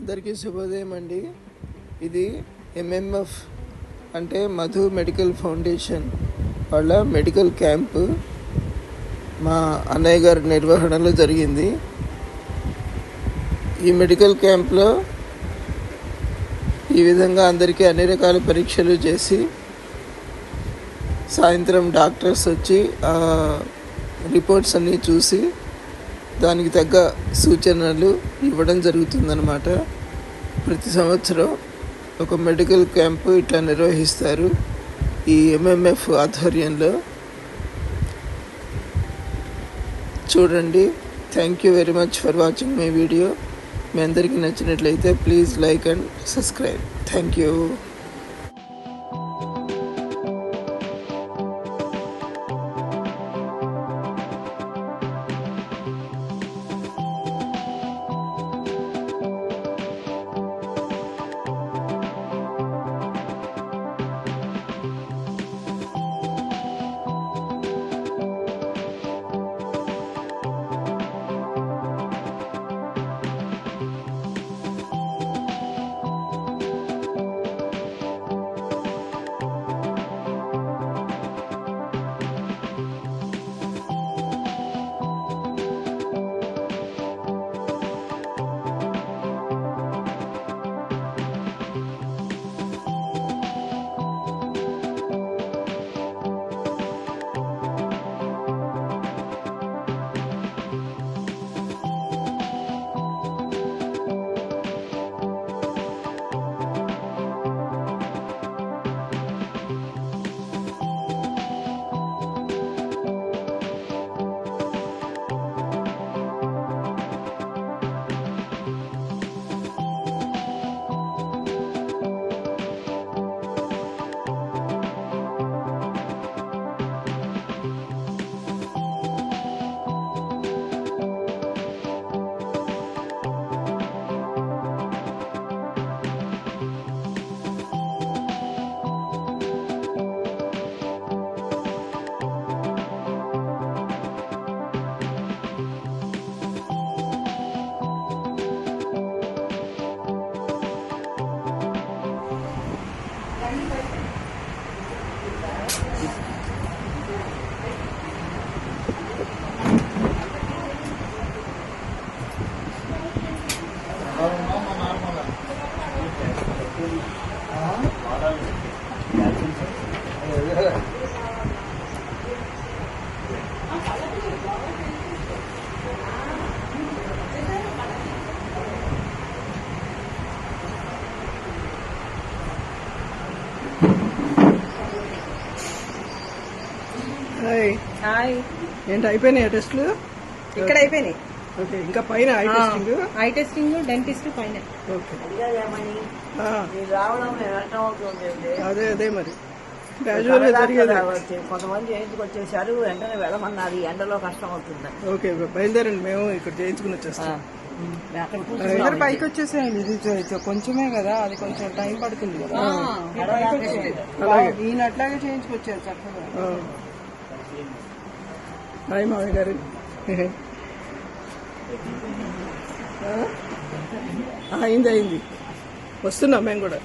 అందరికీ శుభోదయం అండి. ఇది ఎంఎంఎఫ్ అంటే మధు మెడికల్ ఫౌండేషన్ వాళ్ళ మెడికల్ క్యాంపు మా అన్నయ్య గారి నిర్వహణలో జరిగింది. ఈ మెడికల్ క్యాంప్లో ఈ విధంగా అందరికీ అన్ని రకాల పరీక్షలు చేసి సాయంత్రం డాక్టర్స్ వచ్చి రిపోర్ట్స్ అన్నీ చూసి దానికి తగ్గ సూచనలు ఇవ్వడం జరుగుతుందన్నమాట. ప్రతి సంవత్సరం ఒక మెడికల్ క్యాంపు ఇట్లా నిర్వహిస్తారు ఈ ఎంఎంఎఫ్ ఆధ్వర్యంలో. చూడండి. Thank you very much for watching my video. మీ అందరికీ నచ్చినట్లయితే please like and subscribe. Thank you. Hi. ఏంటి అయిపోయినాయి టెస్టులు? ఇక్కడ అయిపోయినాయి. ఓకే, ఇంకా పైన ఐ టెస్టింగ్ డెంటిస్ట్ పైన. ఓకే, అదే అదే మరి క్యాజువల్ గా జరిగేది. కొంతమంది చేయించుకొచ్చేసారు, వెంటనే వెళ్ళమన్నారు. ఎండలో కష్టం అవుతుంది. ఓకే, బయలుదేరండి. మేము ఇక్కడ చేయించుకుని వచ్చేస్తాం. అందరు పైకి వచ్చేసేయండి. ఇది కొంచెమే కదా, అది కొంచెం టైం పడుతుంది కదా. ఈయన అట్లాగే చేయించుకొచ్చారు చక్కగా. హాయ్ మామయ్య గారు. అయింది. వస్తున్నాం మేము కూడా.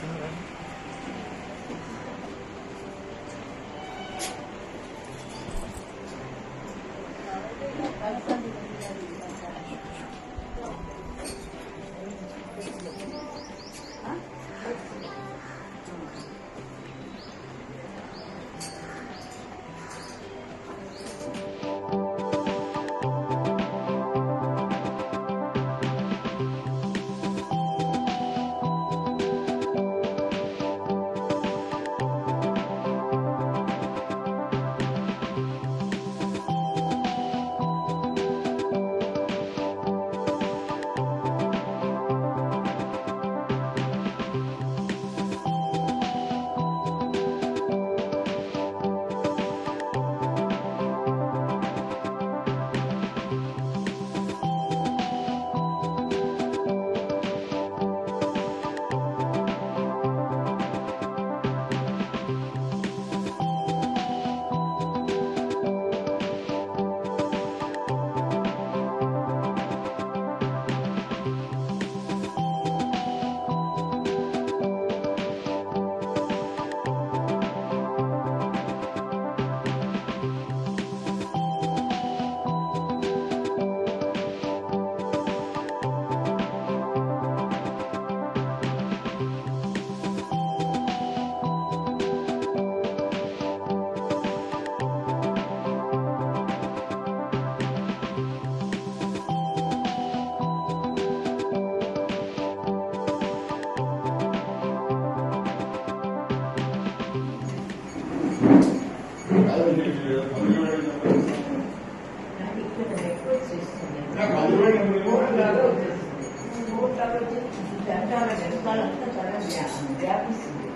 వ్యాపిస్తుంది.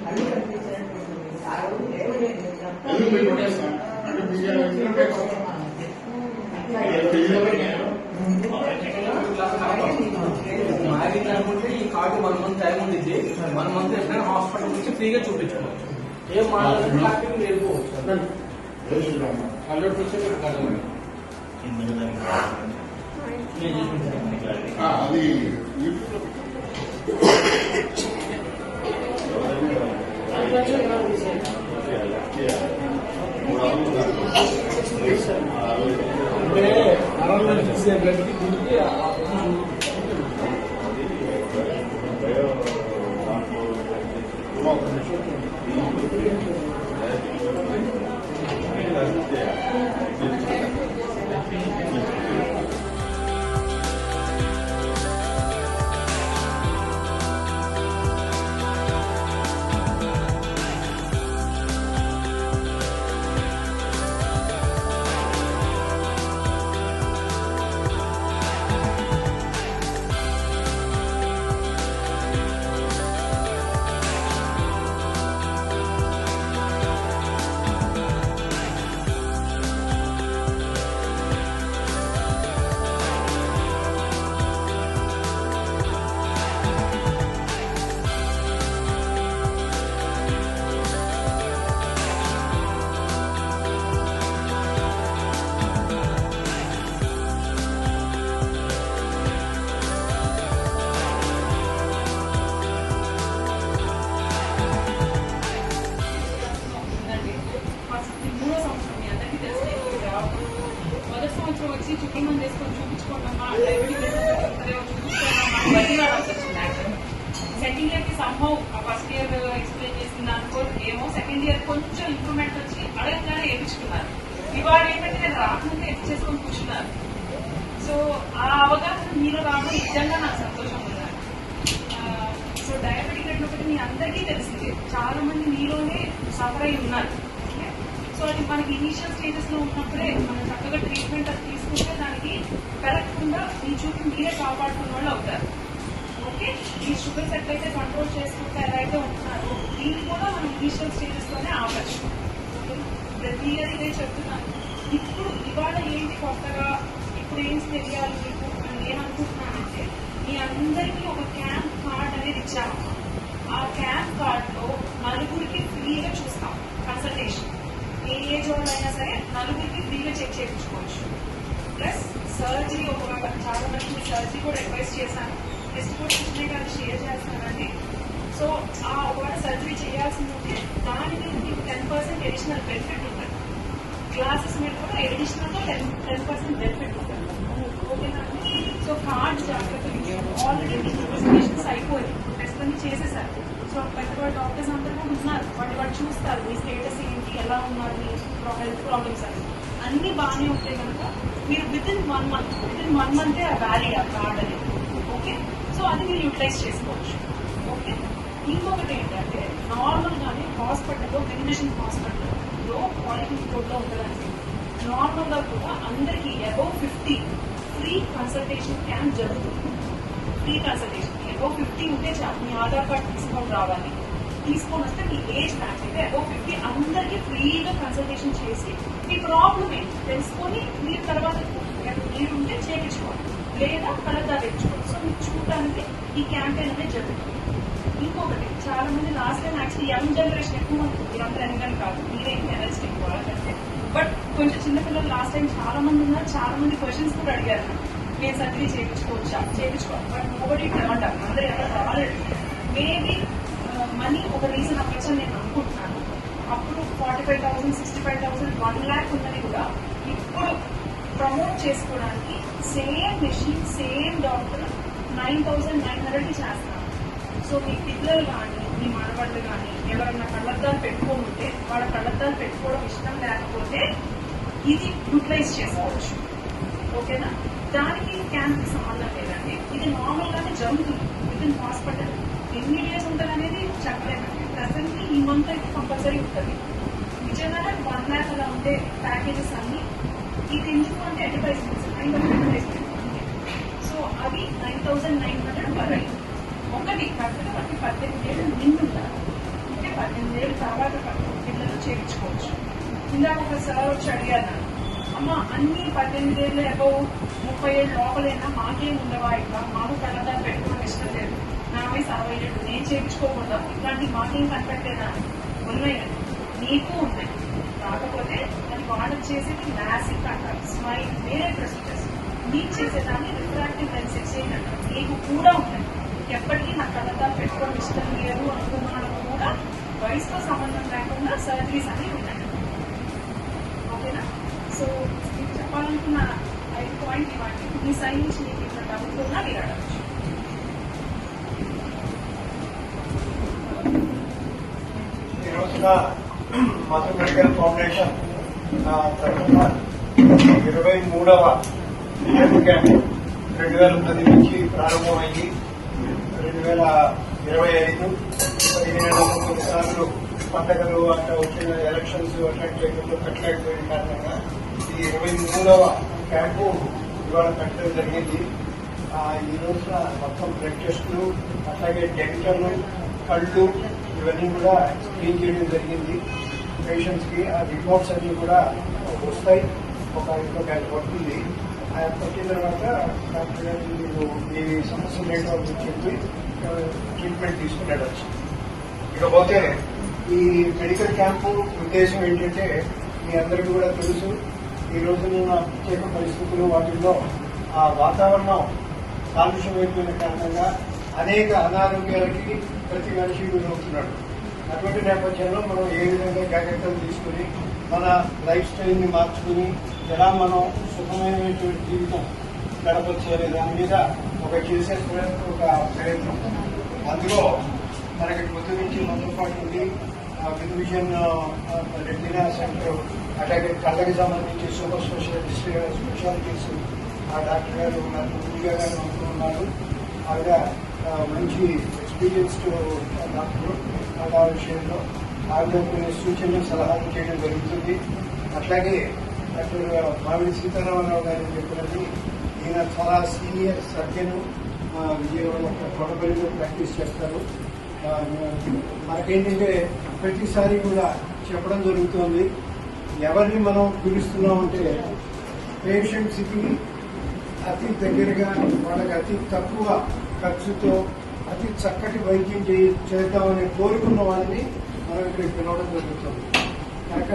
అన్ని కనిపించినట్టు ఆ రోజు లేవలేదు. మ్యారేజ్ అనుకుంటే ఈ కార్డు 1 మంత్ టైం ఉంది. 1 మంత్ ఎప్పుడైనా హాస్పిటల్ నుంచి ఫ్రీగా చూపించుకోవచ్చు. ఏం మాట్లాడుతుంది వెళ్ళిపోవచ్చు. 100% కాదు. అది వచ్చి చుట్టూ చేసుకొని చూపించుకోండమ్మా సెకండ్ ఇయర్ కి సంభవ్ ఫస్ట్ ఇయర్ ఎక్స్ప్లెయిన్ చేసిన దానికో ఏమో సెకండ్ ఇయర్ కొంచెం ఇంప్రూవ్మెంట్ వచ్చి అడగగానే వేయించుకున్నారు. ఇవాళ ఏంటంటే నేను రాకుండా ఎడ్ చేసుకొని కూర్చున్నారు. సో ఆ అవగాహన మీలో రావడం నిజంగా నాకు సంతోషం ఉన్నారు. సో డయాబెటిక్ రెటినోపతి మీ అందరికీ తెలిసిందే, చాలా మంది మీలోనే సఫర్ అయి ఉన్నారు. సో అది మనకి ఇనీషియల్ స్టేజెస్ లో ఉన్నప్పుడే మనం చక్కగా ట్రీట్మెంట్ అది తీసుకుంటే దానికి పెరగకుండా మీ చూపు మీరే కాపాడుకున్న వాళ్ళు అవుతారు. ఓకే, ఈ షుగర్స్ ఎట్లయితే కంట్రోల్ చేసుకుంటే ఎలా అయితే ఉంటున్నారో దీన్ని కూడా మనం ఇనీషియల్ స్టేజెస్ లోనే ఆపచ్చు. ప్రతి ఇయర్ ఇదే చెప్తున్నాను. ఇప్పుడు ఇవాళ ఏంటి కొత్తగా ఇప్పుడు ఏం తెలియాలి మీకు అని ఏమనుకుంటున్నానంటే, మీ అందరికీ ఒక క్యాంప్ కార్డ్ అనేది ఇచ్చాము. ఆ క్యాంప్ కార్డ్ లో నలుగురికి ఫ్రీగా చూస్తాం కన్సల్టేషన్. ఏ ఏజ్ వాళ్ళైనా సరే నలుగురికి ఫ్రీగా చెక్ చేయించుకోవచ్చు. ప్లస్ సర్జరీ ఒకవేళ చాలా మంది సర్జరీ కూడా అడ్వైస్ చేశాను. టెస్ట్ కూడా ఇచ్చినే కానీ షేర్ చేస్తానండి. సో ఆ ఒకవేళ సర్జరీ చేయాల్సింది ఉంటే దాని మీద మీకు 10% అడిషనల్ బెనిఫిట్ ఉంటుంది. క్లాసెస్ మీద కూడా అడిషనల్ గా 10% బెనిఫిట్ ఉంటుంది. ఓకేనా? సో కార్డ్ జాగ్రత్తగా ఆల్రెడీ మీకు ఇన్వెస్టిగేషన్స్ అయిపోయింది, టెస్ట్ అన్ని చేసేసారు. సో పెద్ద డాక్టర్స్ అందరూ కూడా ఉన్నారు, వాళ్ళు చూస్తారు మీ స్టేటస్ ఏంటి, ఎలా ఉన్నారు, మీ హెల్త్ ప్రాబ్లమ్స్ అని అన్ని బాగానే ఉంటాయి కనుక మీరు వితిన్ 1 మంత్ వ్యాలిడ్ ఆ కార్డ్ అనేది. ఓకే, సో అది మీరు యూటిలైజ్ చేసుకోవచ్చు. ఓకే, ఇంకొకటి ఏంటంటే నార్మల్ గానే హాస్పిటల్లో వెంటిలేషన్ హాస్పిటల్లో పాలిటిక్స్ కోడ్లో ఉంటుందండి. నార్మల్ గా కూడా అందరికి అబౌవ్ 50 ఫ్రీ కన్సల్టేషన్ క్యాంప్ జరుగుతుంది. ఫ్రీ కన్సల్టేషన్ అబౌవ్ 50 ఉంటే చాలు, మీ ఆధార్ కార్డ్ తీసుకొని రావాలి. తీసుకొని వస్తే మీ ఏజ్ మ్యాచ్ అయితే అబౌవ్ 50 అందరికీ ఫ్రీగా కన్సల్టేషన్ చేసి మీ ప్రాబ్లం ఏంటి తెలుసుకొని మీరు తర్వాత మీరు ఉంటే చేయించుకోవాలి, లేదా కలెక్టర్ తెచ్చుకోవాలి. సో మీకు చూడటానికి ఈ క్యాంపెయిన్ అనేది జరుగుతుంది. ఇంకొకటి చాలా మంది last time actually young generation ఎక్కువ మంది, మీరందరూ యంగ్ కాదు, మీరే ఎనర్జీ వాళ్ళకంటే, బట్ కొంచెం చిన్నపిల్లలు లాస్ట్ టైం చాలా మంది ఉన్నారు. చాలా మంది క్వశ్చన్స్ కూడా అడిగారు, నేను సర్జరీ చేయించుకోవచ్చా, చేయించుకోవాలి. బట్ నోబడీ ఏమంటారు, అందరూ ఎవరు రాలేదు. మేబీ మనీ ఒక రీజన్ అవ్వచ్చు నేను అనుకుంటున్నాను. అప్పుడు 45,000, 65,000, 1 lakh ఉన్నది కూడా ఇప్పుడు ప్రమోట్ చేసుకోవడానికి సేమ్ మెషిన్ సేమ్ డాక్టర్ 9,900కి చేస్తాను. సో మీ పిల్లలు కానీ మీ మనవాళ్ళు కానీ ఎవరన్నా కళ్ళద్దాలు పెట్టుకోమంటే వాళ్ళ కళ్ళద్దాలు పెట్టుకోవడం ఇష్టం లేకపోతే ఇది యూటిలైజ్ చేసుకోవచ్చు. ఓకేనా? దానికి క్యాంప్కి సంబంధం లేదండి. ఇది నార్మల్ గానే జరుగుతుంది విత్ హాస్పిటల్. ఎన్ని డేస్ ఉంటుంది అనేది చెప్పలేమండి. ప్రెసెంట్లీ ఈ మంత్ అయితే కంపల్సరీ ఉంటుంది. నిజంగా 1 lakh అలా ఉండే ప్యాకేజెస్ అన్ని ఇది ఎందుకు అంటే అడ్వర్టైజ్మెంట్స్ సో అవి 9,900 పర్ 18 ఏళ్ళు నిండుంటారు. అంటే 18 ఏళ్ళ తర్వాత పిల్లలు చేయించుకోవచ్చు. ఇందాక ఒక సార్ వచ్చి అడిగారు, అమ్మ అన్ని 18 ఏళ్ళు అబౌవ్ 30 ఏళ్ళు లోపలైనా మాకేం ఉండవా, ఇట్లా మాకు కళ్ళదా పెట్టుకోవడం ఇష్టం లేదు, నా వయసు 60 ఏళ్ళు నేను చేయించుకోకూడదా, ఇట్లాంటి మాకేం కనిపెట్టేదా? ఉన్నాయండి, నీకు ఉన్నాయి. కాకపోతే అది వాళ్ళు చేసేది మ్యాసిక్ అంటారు, స్మైల్, వేరే ప్రొసీజర్స్. నీకు చేసేదాన్ని రిఫ్రాక్టివ్ లెన్స్ ఎక్స్చేంజ్ అంటారు. నీకు కూడా ఉన్నాయి. ఎప్పటికీ నా కళ్ళదా పెట్టుకోవడం ఇష్టం లేదు అనుకున్న వాళ్ళకు కూడా వయసుతో సంబంధం లేకుండా సర్జరీస్ అనేవి ఉన్నాయి. ఓకేనా? సో మీకు చెప్పాలనుకున్న 5 పాయింట్లు ఇవ్వండి. మీ సైడ్ నుంచి మీకు ఇట్లా డౌట్ ఉన్నా మీరు అడగచ్చు. ఈ రోజున మదర్ మెడికల్ ఫౌండేషన్ తరఫున 23వ హెల్త్ క్యాంప్ 2010 నుంచి ప్రారంభమైంది. 2025 కొన్నిసార్లు పండగలు అట్లా వచ్చిన ఎలక్షన్స్ అటెండ్ చేయడంలో పెట్టలేకపోయిన కారణంగా ఈ 23వ క్యాంపు ఇవాళ పెట్టడం జరిగింది. ఈ రోజున మొత్తం బ్లడ్ టెస్టులు, అట్లాగే డెంటల్, కళ్ళు ఇవన్నీ కూడా స్క్రీన్ చేయడం జరిగింది. పేషెంట్స్ కి ఆ రిపోర్ట్స్ అన్ని కూడా వస్తాయి. ఒక ఇంట్లో గంట పడుతుంది. పట్టిన తర్వాత డాక్టర్ గారు మీరు మీ సమస్యలు ఏంటో చెప్పి ట్రీట్మెంట్ తీసుకునేటచ్చు. ఇకపోతే ఈ మెడికల్ క్యాంపు ఉద్దేశం ఏంటంటే మీ అందరికీ కూడా తెలుసు, ఈ రోజున ప్రత్యేక పరిస్థితులు వాటిల్లో ఆ వాతావరణం కాలుష్యం అయిపోయిన కారణంగా అనేక అనారోగ్యాలకి ప్రతి మనిషి గురవుతున్నాడు. అటువంటి నేపథ్యంలో మనం ఏ విధంగా జాగ్రత్తలు తీసుకుని మన లైఫ్ స్టైల్ ని మార్చుకుని ఎలా మనం సుఖమైనటువంటి జీవితం గడపచ్చు అనే దాని మీద చేసే ఒక ప్రయత్నం. అందులో మనకి పొద్దు నుంచి మనతో పాటు ఉంది విన్ విజన్ రెటీనా సెంటర్, అట్లాగే కళ్ళకి సంబంధించి సూపర్ స్పెషాలిటీస్ ఆ డాక్టర్ గారు ఉన్నారు, పూజా గారు ఉన్నారు. ఆవిడ మంచి ఎక్స్పీరియన్స్డ్ డాక్టర్. ఆ విషయంలో ఆవిడ కొన్ని సూచనలు సలహాలు చేయడం జరుగుతుంది. అట్లాగే డాక్టర్ మామిడి సీతారామరావు గారు చెప్పినది, ఈయన చాలా సీనియర్ సర్జన్, విజయవాడ కొడపల్లిలో ప్రాక్టీస్ చేస్తారు. మనకేంటంటే ప్రతిసారి కూడా చెప్పడం జరుగుతుంది, ఎవరిని మనం పిలుస్తున్నామంటే పేషెంట్స్కి అతి దగ్గరగా వాళ్ళకి అతి తక్కువ ఖర్చుతో అతి చక్కటి వైద్యం చేద్దామని కోరుకున్న వాళ్ళని మనం ఇక్కడికి పిలవడం జరుగుతుంది. కనుక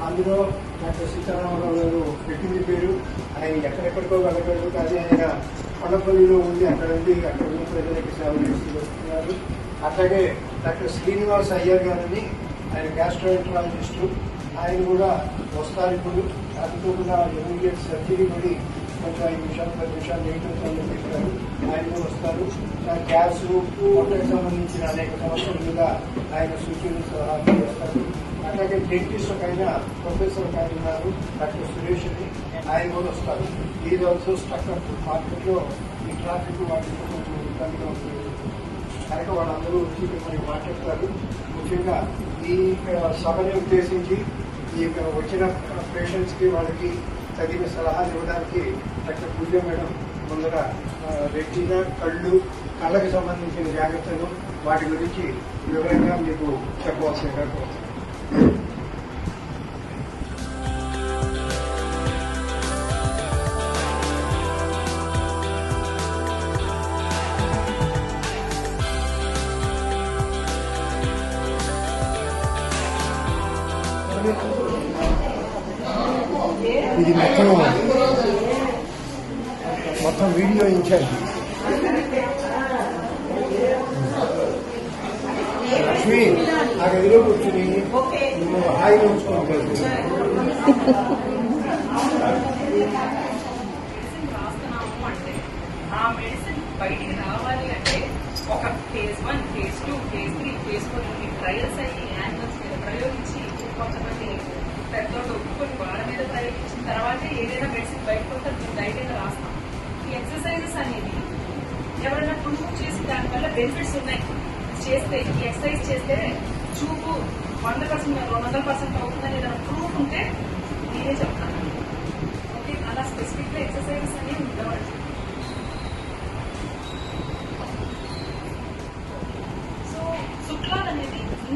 అందులో డాక్టర్ సీతారామరావు గారు పెట్టింది పేరు. ఆయన ఎక్కడెక్కడికో వెళ్ళగలరు, కానీ ఆయన కొండపల్లిలో ఉంది, అక్కడ ఉంది, అక్కడ ఉన్న ప్రజలకి సేవలు చేస్తూ వస్తున్నారు. అట్లాగే డాక్టర్ శ్రీనివాస్ అయ్యర్ గారని, ఆయన గ్యాస్ట్రోఎంట్రాలజిస్టు, ఆయన కూడా వస్తారు. ఇప్పుడు దాంతో కూడా ఇమీడియట్ సర్జరీ పడి కొంచెం 5 నిమిషాలు 10 నిమిషాలు లేట్ పెట్టారు. ఆయన కూడా వస్తారు. గ్యాస్, పొట్టకు సంబంధించిన అనేక సమస్యల మీద ఆయన సూచనలు సలహాలు చేస్తారు. అట్లాగే డెంటిస్ట్ ఒక ఆయన ప్రొఫెసర్ ఒక ఆయన ఉన్నారు, డాక్టర్ సురేష్ అని, ఆయన కూడా వస్తారు. ఈజ్ ఆల్సో స్టక్ అప్ మార్కెట్లో ఈ ట్రాఫిక్ వాటితో కొంచెం ఇబ్బందిగా ఉంటుంది. కనుక వాళ్ళందరూ వచ్చి మనకి మాట్లాడతారు. ముఖ్యంగా ఈ సభని ఉద్దేశించి ఈ వచ్చిన పేషెంట్స్ కి వాళ్ళకి తగిన సలహాలు ఇవ్వడానికి డాక్టర్ పూజ మేడం ముందర రెటీనా, కళ్ళు, కళ్ళకి సంబంధించిన జాగ్రత్తలు వాటి గురించి వివరంగా మీకు చెప్పవలసిందిగా కోరుతున్నాను. ఇది మొత్తం వీడియో ఇన్ఛార్జ్ లక్ష్మి ఆ గదిలో కూర్చుని నువ్వు హాయిగా ఉంచుకోవాలి. రాస్తున్నాము అంటే ఆ మెడిసిన్ బయటికి రావాలి అంటే ఒక phase 1, phase 2, phase 3, phase 4 trials అయ్యి యానిమల్స్ మీద ప్రయోగించి కొంతమంది పెద్దోళ్ళు ఒప్పుకొని వాళ్ళ మీద ప్రయోగించిన తర్వాత ఏదైనా మెడిసిన్ బయటకు వస్తే డైరెక్ట్గా రాస్తాం. ఈ ఎక్సర్సైజెస్ అనేది ఎవరైనా ప్రూవ్ చేసి దానివల్ల బెనిఫిట్స్ ఉన్నాయి చేస్తే, ఈ ఎక్సర్సైజ్ చేస్తే చూపు 100%, 200% అవుతుందని ఏదైనా ప్రూఫ్ ఉంటే నేనే చెప్తాను. ఓకే, అలా స్పెసిఫిక్ గా ఎక్సర్సైజెస్ అనేవి ఉండవచ్చు. సో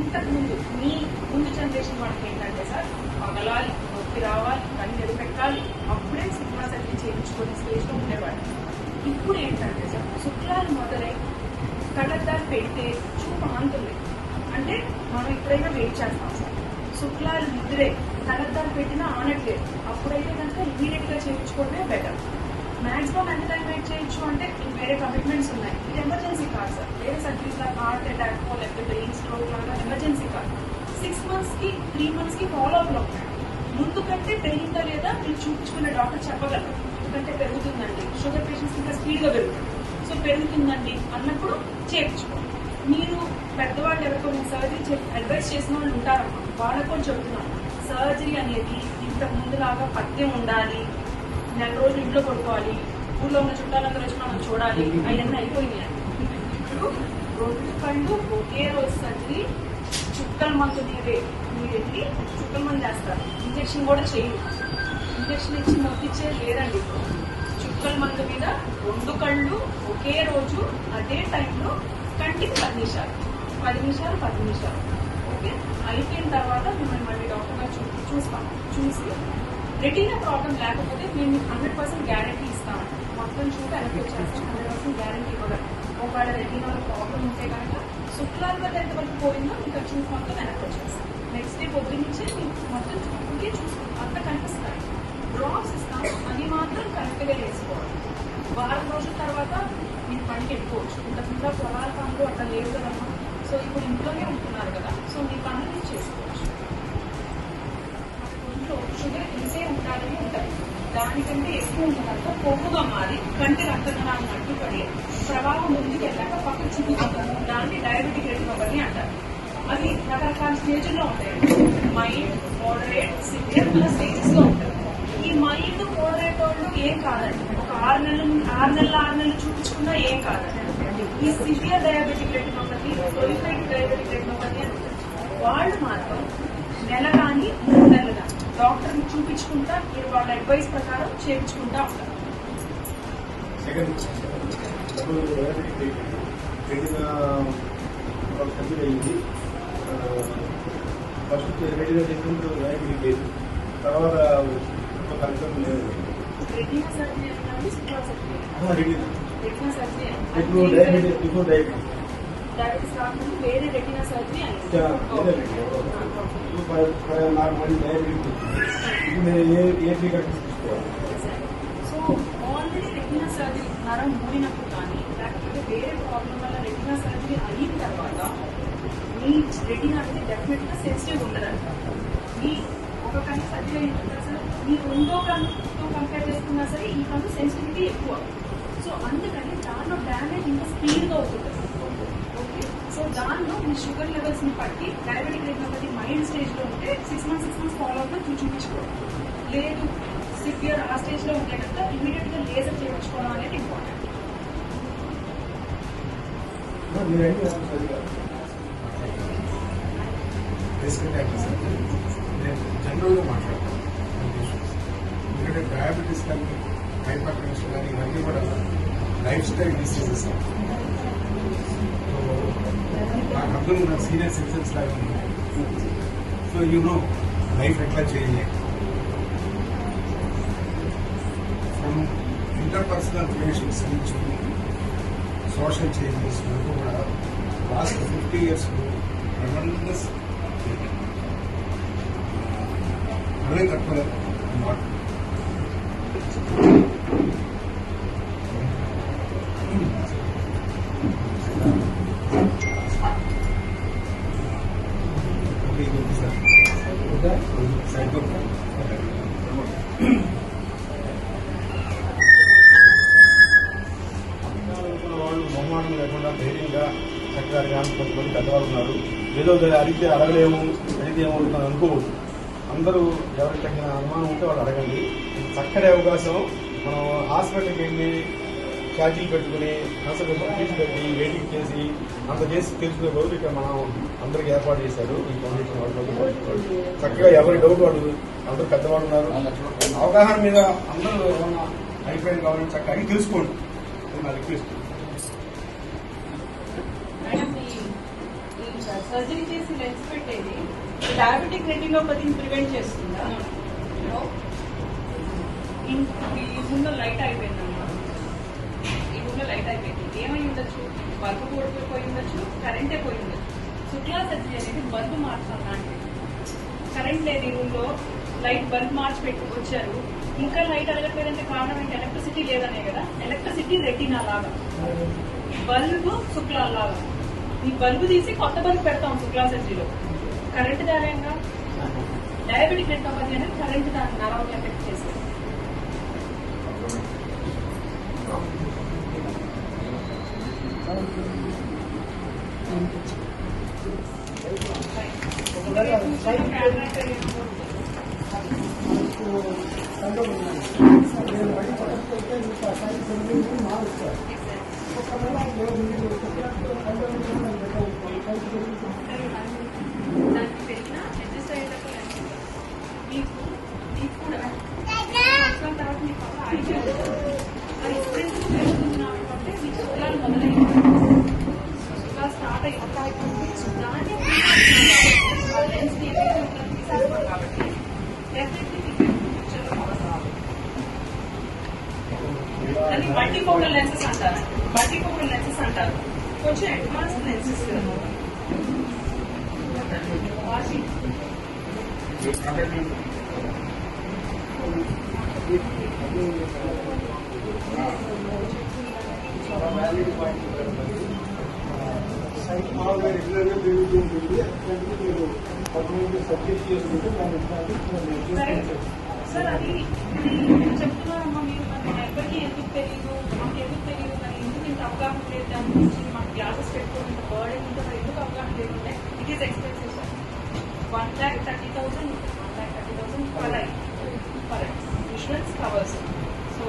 ఇంతకు ముందు మీ ముందు జనరేషన్ వాళ్ళకి ఏంటంటే సార్ పగలాలి, నొప్పి రావాలి, కళ్ళు ఎదుపెట్టాలి, అప్పుడే సినిమా సర్జరీ చేయించుకునే స్టేజ్లో ఉండేవాళ్ళు. ఇప్పుడు ఏంటంటే సార్ శుక్లాలు మొదలై కళ్ళద్దాలు పెడితే చూపు ఆంతుంది. అంటే మనం ఎప్పుడైనా వెయిట్ చేస్తాం సార్. శుక్లాలు నిద్రే కళ్ళద్దాలు పెట్టినా ఆనట్లేదు. అప్పుడైతే కనుక ఇమీడియట్ గా చేయించుకోవడమే బెటర్. మాక్సిమం ఎంత టైం వెయిట్ చేయొచ్చు అంటే వేరే కమిట్మెంట్స్ ఉన్నాయి. ఇది ఎమర్జెన్సీ కాదు సార్. వేరే సర్జరీస్ లా హార్ట్ అటాక్ లేకపోతే బ్రెయిన్ స్ట్రోక్ లాగా ఎమర్జెన్సీ కాదు. 6 months కి 3 months కి ఫాలోఅప్ లో ఉంటాయి. ముందు కంటే పెరిగిందా లేదా మీరు చూపించుకునే డాక్టర్ చెప్పగలరు. ఎందుకంటే పెరుగుతుందండి, షుగర్ పేషెంట్స్ ఇంకా స్పీడ్ గా పెరుగుతుంది. సో పెరుగుతుందండి అన్నప్పుడు చేయించుకోండి. మీరు పెద్దవాళ్ళు ఎవరికో నేను సర్జరీ అడ్వైస్ చేసిన వాళ్ళు ఉంటారమ్మా, వాళ్ళకు కూడా చెబుతున్నాను. సర్జరీ అనేది ఇంతకు ముందులాగా పత్యం ఉండాలి, 4 రోజులు ఇంట్లో పడుకోవాలి, ఊళ్ళో ఉన్న చుట్టాలందరూ వచ్చి మనం చూడాలి, అవన్నీ అయిపోయినాయి. ఇప్పుడు 2 కళ్ళు ఒకే రోజు సర్జరీ, చుక్కల మందు మీరే మీరు వెళ్ళి చుక్కల మంది వేస్తారు. ఇంజక్షన్ కూడా చేయరు. ఇంజక్షన్ ఇచ్చి మొత్తిచ్చే లేదండి. ఇప్పుడు చుక్కల మందు మీద 2 కళ్ళు ఒకే రోజు అదే టైంలో కంటికి 10 నిమిషాలు 10 నిమిషాలు 10 నిమిషాలు ఓకే. అయిపోయిన తర్వాత మిమ్మల్ని మళ్ళీ డాక్టర్ గారు చూస్తాం. చూసి రెటీనా ప్రాబ్లం లేకపోతే మేము 100% గ్యారంటీ ఇస్తాం. మొత్తం చూసి వెనక్కి వచ్చేస్తాం. 100% గ్యారంటీ ఇవ్వగలం. ఒకవేళ రెటీనాలో ప్రాబ్లం ఉంటే కనుక శుక్లాల వల్ల ఎంతవరకు పోయిందో ఇంకా చూసి మొత్తం వెనక్కి వచ్చేస్తాం. నెక్స్ట్ డే పొద్దు నుంచి మీకు మొత్తం చూసుకుంటే చూసుకుంటాం. అంతా కనిపిస్తాయి. డ్రాప్స్ ఇస్తాం, అది మాత్రం కరెక్ట్గా వేసుకోవాలి. వారం రోజుల తర్వాత మీరు పనికి వెళ్ళిపోవచ్చు. ఇంతకుండా పొలాల పనులు అట్లా లేవు కదమ్మా. సో ఇప్పుడు ఇంట్లోనే ఉంటున్నారు కదా, సో మీ పనులు చేసుకోవచ్చు. ఒంట్లో షుగర్ ఇంతే ఉండాలని ఉంటుంది. దానికంటే ఎక్కువ ఉన్నదంతా కొవ్వుగా మారి కంటి రక్తకణాలను అడ్డుపడి ప్రవాహం ముందుకు వెళ్ళాక పక్కన చిక్కుకుంటారు. దాన్ని డయాబెటిక్ రెటినోపతి అంటారు. అవి రకరకాల స్టేజ్లో ఉంటాయండి. మైల్డ్, మోడరేట్, సివియర్ అలా స్టేజెస్ లో ఉంటాయి. ఈ మైల్డ్ మోడరేట్ వాళ్ళు ఏం కాదండి, ఒక 6 నెలలు చూపించుకున్నా ఏం కాదండి. ఈ severe diabetic retinopathy, proliferative diabetic retinopathy అని వాళ్ళు మాత్రం నెల కానీ 3 నెలలు కానీ డాక్టర్ని చూపించుకుంటా మీరు వాళ్ళ అడ్వైస్ ప్రకారం చేయించుకుంటా ఉంటారు. ఫస్ట్ రెడీగా చేసుకుంటూ లేదు, తర్వాత కరెక్ట్ లేదు. రెటీనా సర్జరీ అంటే Shukla surgery. Retina surgery diabetes కాకుండా వేరే రెటీనా సర్జరీ అయింది. నాకు మళ్ళీ diabetic so already retina surgery నరం మూడినప్పుడు కానీ లేకపోతే వేరే ప్రాబ్లం వల్ల రెటీనా సర్జరీ అయిన తర్వాత మీ రెటీనా అనేది డెఫినెట్ గా సెన్సిటివ్ ఉండదంట. మీ ఒక కన్ను సర్జరీ అయింది సార్, మీ 2వ కన్నుతో కంపేర్ చేసుకున్నా సరే ఈ కన్ను సెన్సిటివిటీ ఎక్కువ. సో అందుకని దానిలో డ్యామేజ్ ఇంకా స్పీడ్ గా అవుతుంది. ఓకే, సో దానిలో మీ షుగర్ లెవెల్స్ ని బట్టి డయాబెటిక్ రెటినోపతి మైల్డ్ స్టేజ్ లో ఉంటే 6 months ఫాలోఅప్ లో చూపించుకోవాలి. లేదు సివియర్ ఆ స్టేజ్ లో ఉంటే కనుక ఇమీడియట్ గా లేజర్ చేయించుకోవడం అనేది ఇంపార్టెంట్. నేను జనరల్గా మాట్లాడతాను. ఎందుకంటే డయాబెటీస్ కానీ హైపర్ టెన్షన్ కానీ ఇవన్నీ కూడా లైఫ్ స్టైల్ డిసీజెస్. నాకు అందరూ నాకు సీనియర్ సిటిజన్స్ లాగా ఉన్నాయి. సో లైఫ్ ఎట్లా చేంజ్ అయ్యింది ఫ్రమ్ ఇంటర్పర్సనల్ రిలేషన్స్ నుంచి సోషల్ చేంజెస్ వరకు కూడా లాస్ట్ 50 years ట్రెమెండస్ అదే తక్కువ వాళ్ళు మొహమాటం లేకుండా ధైర్యంగా చక్కగా కొంతమంది పెద్దవాళ్ళు ఉన్నారు. ఏదో అడిగితే అడగలేము, అడిగితే ఏమవుతుందని అనుకోవద్దు. అందరూ ఎవరికి తగిన అనుమానం ఉంటే వాళ్ళు అడగండి. చక్కటి అవకాశం. మనం హాస్పిటల్కి వెళ్ళి ఛార్జీలు పెట్టుకుని అసలు ఫీజు పెట్టి వెయిటింగ్ చేసి అంత చేసి తెలుసుకునే రోజు ఇక్కడ మనం అందరికి ఏర్పాటు చేశారు. ఈ ఫౌండేషన్ వాళ్ళు చక్కగా ఎవరి డౌట్ వాళ్ళు అందరూ పెద్దవాళ్ళు ఉన్నారు. అవగాహన మీద అందరూ ఏమన్నా అయిపోయింది కావాలని చక్కగా అడిగి తెలుసుకోండి. నా రిక్వెస్ట్. మేడం సర్జరీ చేసి లెన్స్ పెట్టేది డయాబెటిక్ రెటినోపతిని ప్రివెంట్ చేస్తుందా? ఈ ముందు లైట్ అయిపోయిందమ్మా, ఈ ముందు లైట్ అయిపోయింది. ఏమై ఉండొచ్చు? బల్బు పోయి ఉండొచ్చు, కరెంటే పోయి ఉండొచ్చు. శుక్లా సర్జరీ అనేది బల్బు మార్చాలి లాంటిది. కరెంట్ లేదు ఈ రూమ్ లో, లైట్ బల్బ్ మార్చి పెట్టి వచ్చారు, ఇంకా లైట్ అడగట్లేదంటే కారణం ఏంటి? ఎలక్ట్రిసిటీ లేదనే కదా. ఎలక్ట్రిసిటీ రెటీనా లాగా, బల్బు శుక్లా లాగా. ఈ బల్బు తీసి కొత్త బల్బు పెడతాం శుక్లా సర్జరీలో. కరెంట్ దారేంగా డయాబెటిక్ రెటినోపతి అనేది కరెంట్ దాని నరాలను ఎఫెక్ట్ చేసేది. దానికి పెరిగిన అడ్జస్ట్ అయ్యేటప్పుడు మీకు కూడా సంవత్సరం తర్వాత మీకు ఐడియా అది ఎప్పుడైతే పెరుగుతున్నాను అంటే మీకు శుక్లాలు మొదలైంది, శుక్లాలు స్టార్ట్ అయ్యింది. దాన్ని లెన్స్ తీసేస్తాం కాబట్టి డెఫినెట్లీ మీకు ఫ్యూచర్లో మొదలు రావాలి. దాన్ని మల్టీఫోకల్ లెన్సెస్ అంటారు. మల్టీఫోకల్ లెన్సెస్ అంటారు. కొంచెం అడ్వాన్స్ లెన్సెస్ వాషింగ్ సైట్ బాగా రెగ్యులర్గా పెరుగుతూ ఉంటుంది. అట్లాంటిది మీరు కొంతమంది సబ్జెక్ట్ చేసుకుంటే దాన్ని సార్ అది చెప్తున్నారమ్మా మీరు, మరి ఎవరికి ఎందుకు తెలియదు, మాకు ఎందుకు తెలియదు, మరి ఎందుకు ఇంత అవగాహన లేదు దాని గురించి, మాకు గ్లాసెస్ పెట్టుకోవడం ఇంత బర్డెన్ ఇంత ఎందుకు అవగాహన లేకుంటే it is expensive sir. 1,30,000 per insurance covers. So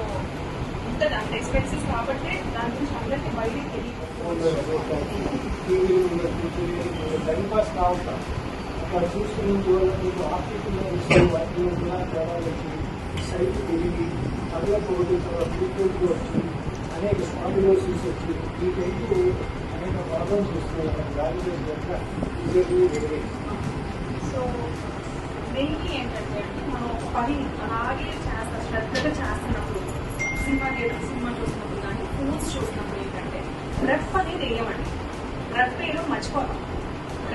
ఉంటుంది అంత ఎక్స్పెన్సివ్ కాబట్టి దాని గురించి అందరికీ బయటికి తెలియదు. టైం పాస్ కావట్లా. అక్కడ చూసుకునే మీకు ఆర్థికంగా సైట్ పెరిగి అదే పోటీ ట్రీట్మెంట్ వచ్చి అనేక స్పాండిలోసిస్ వచ్చి ఈ టైపు అనేక ప్రాబ్లమ్స్ వస్తున్నాయి. దాని సో మెయిన్లీ ఏంటంటే మనం ఒక పని అలాగే చేస్తాం, శ్రద్ధగా చేస్తున్నప్పుడు, సినిమా చూసినప్పుడు కానీ ఫోన్స్ చూసినప్పుడు ఏంటంటే రెప్ అనేది వేయమండి. రెప్ వేయడం మర్చిపోతాం.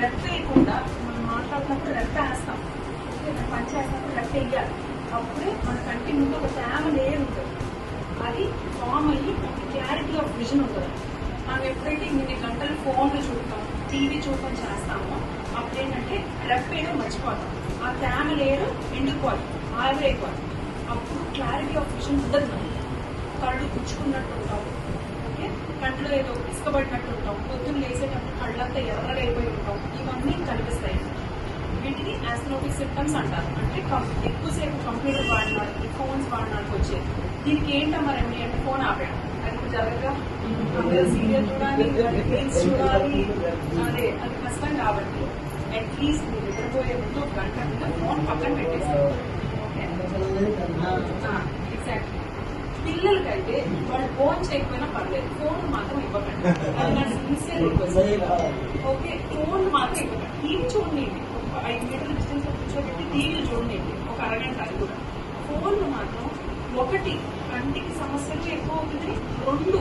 రెప్ వేయకుండా మనం మాట్లాడుతున్నప్పుడు రెప్ వేస్తాం. ఓకే, పని చేస్తున్నప్పుడు రెప్ వేయాలి. అప్పుడే మన కంటి ముందు ఒక తేమ లేయర్ ఉంటుంది, అది ఫామ్ అయ్యి మనకి క్లారిటీ ఆఫ్ విజన్ ఉంటుంది. మనం ఎప్పుడైతే ఇన్ని గంటలు ఫోన్లు చూడటం, టీవీ చూడటం చేస్తామో అప్పుడేంటంటే రెప్ వేయడం మర్చిపోతాం. ఆ తేమ లేయర్ ఎండిపోవాలి, ఆవిరైపోవాలి. అప్పుడు క్లారిటీ ఆఫ్ విజన్ ఉండదు. మనకి కళ్ళు పుచ్చుకున్నట్టు ఉంటాం, ఓకే, కంట్లో ఏదో ఇసుకబడినట్టు ఉంటాం, పొద్దున్న లేసేటప్పుడు కళ్ళంతా ఎర్రగా అయిపోయి ఉంటాం. ఇవన్నీ కనిపిస్తాయి. వీటిని ఆస్ట్రోటిక్ సిమ్టమ్స్ అంటారు. అంటే ఎక్కువసేపు కంప్యూటర్ వాడినాడు, ఫోన్స్ వాడినాడు వచ్చేది. దీనికి ఏంటమ్మా రెమెడీ అంటే ఫోన్ ఆపేయడం. అది ఇప్పుడు జరగగా సీరియల్ చూడాలి, రీల్స్ చూడాలి, అదే అది కష్టం. కాబట్టి అట్లీస్ట్ మీరు నిద్రపోయే ముందు ఒక గంట ముందు ఫోన్ పక్కన పెట్టేస్తారు. Okay, exactly. పిల్లలకైతే వాళ్ళు ఫోన్ చేయకపోయినా పర్లేదు, ఫోన్ మాత్రం ఇవ్వకండి. అది నా సిన్సియర్ రిక్వెస్ట్. ఓకే, ఫోన్ మాత్రం ఇవ్వకండి. టీవీ చూడండి, 5 మీటర్ల డిస్టెన్స్ లో కూర్చోబెట్టి టీవీలు చూడండి ఒక అరగంట. అది కూడా ఫోన్లు మాత్రం ఒకటి కంటికి సమస్యలు ఎక్కువ అవుతుంది, 2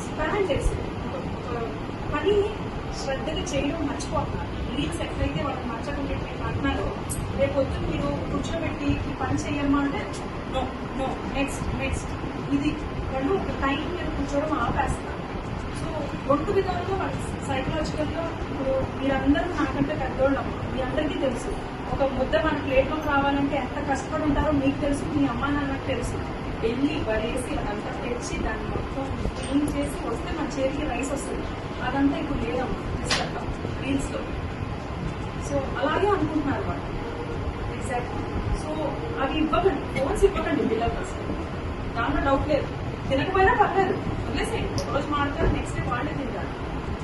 స్పాన్ చేసి పని శ్రద్ధగా చేయడం మర్చిపోతున్నారు. రీల్స్ ఎక్కడైతే వాళ్ళకి నచ్చకుండా అంటున్నారో రేపు పొద్దున్న మీరు కూర్చోబెట్టి ఈ పని చేయమ్మా అంటే నో నో నెక్స్ట్ ఇది వాళ్ళు ఒక టైం మీద కూర్చోవడం ఆపేస్తారు. సో 2 విధాలుగా వాళ్ళు సైకలాజికల్ గా ఇప్పుడు మీరందరూ నాకంటే పెద్దోళ్ళమ్మ, మీ అందరికీ తెలుసు ఒక ముద్ద మన ప్లేట్లో కావాలంటే ఎంత కష్టపడి ఉంటారో మీకు తెలుసు, మీ అమ్మ నాన్నకు తెలుసు. వెళ్ళి వరేసి అదంతా తెచ్చి దాన్ని మొత్తం క్లీన్ చేసి వస్తే మన చేతికి రైస్ వస్తుంది. అదంతా ఇప్పుడు లేదమ్మా తీసుకెళ్తాం రీల్స్ లో. సో అలాగే అనుకుంటున్నారు వాళ్ళు. ఎగ్జాక్ట్. సో అవి ఇవ్వకండి, ఫోన్స్ ఇవ్వకండి పిల్లలకు అసలు, దాంట్లో డౌట్ లేదు. తినకపోయినా పర్లేదు, వదిలేసేయండి. ఒకరోజు మాడతారు, నెక్స్ట్ డే వాళ్ళే తింటారు.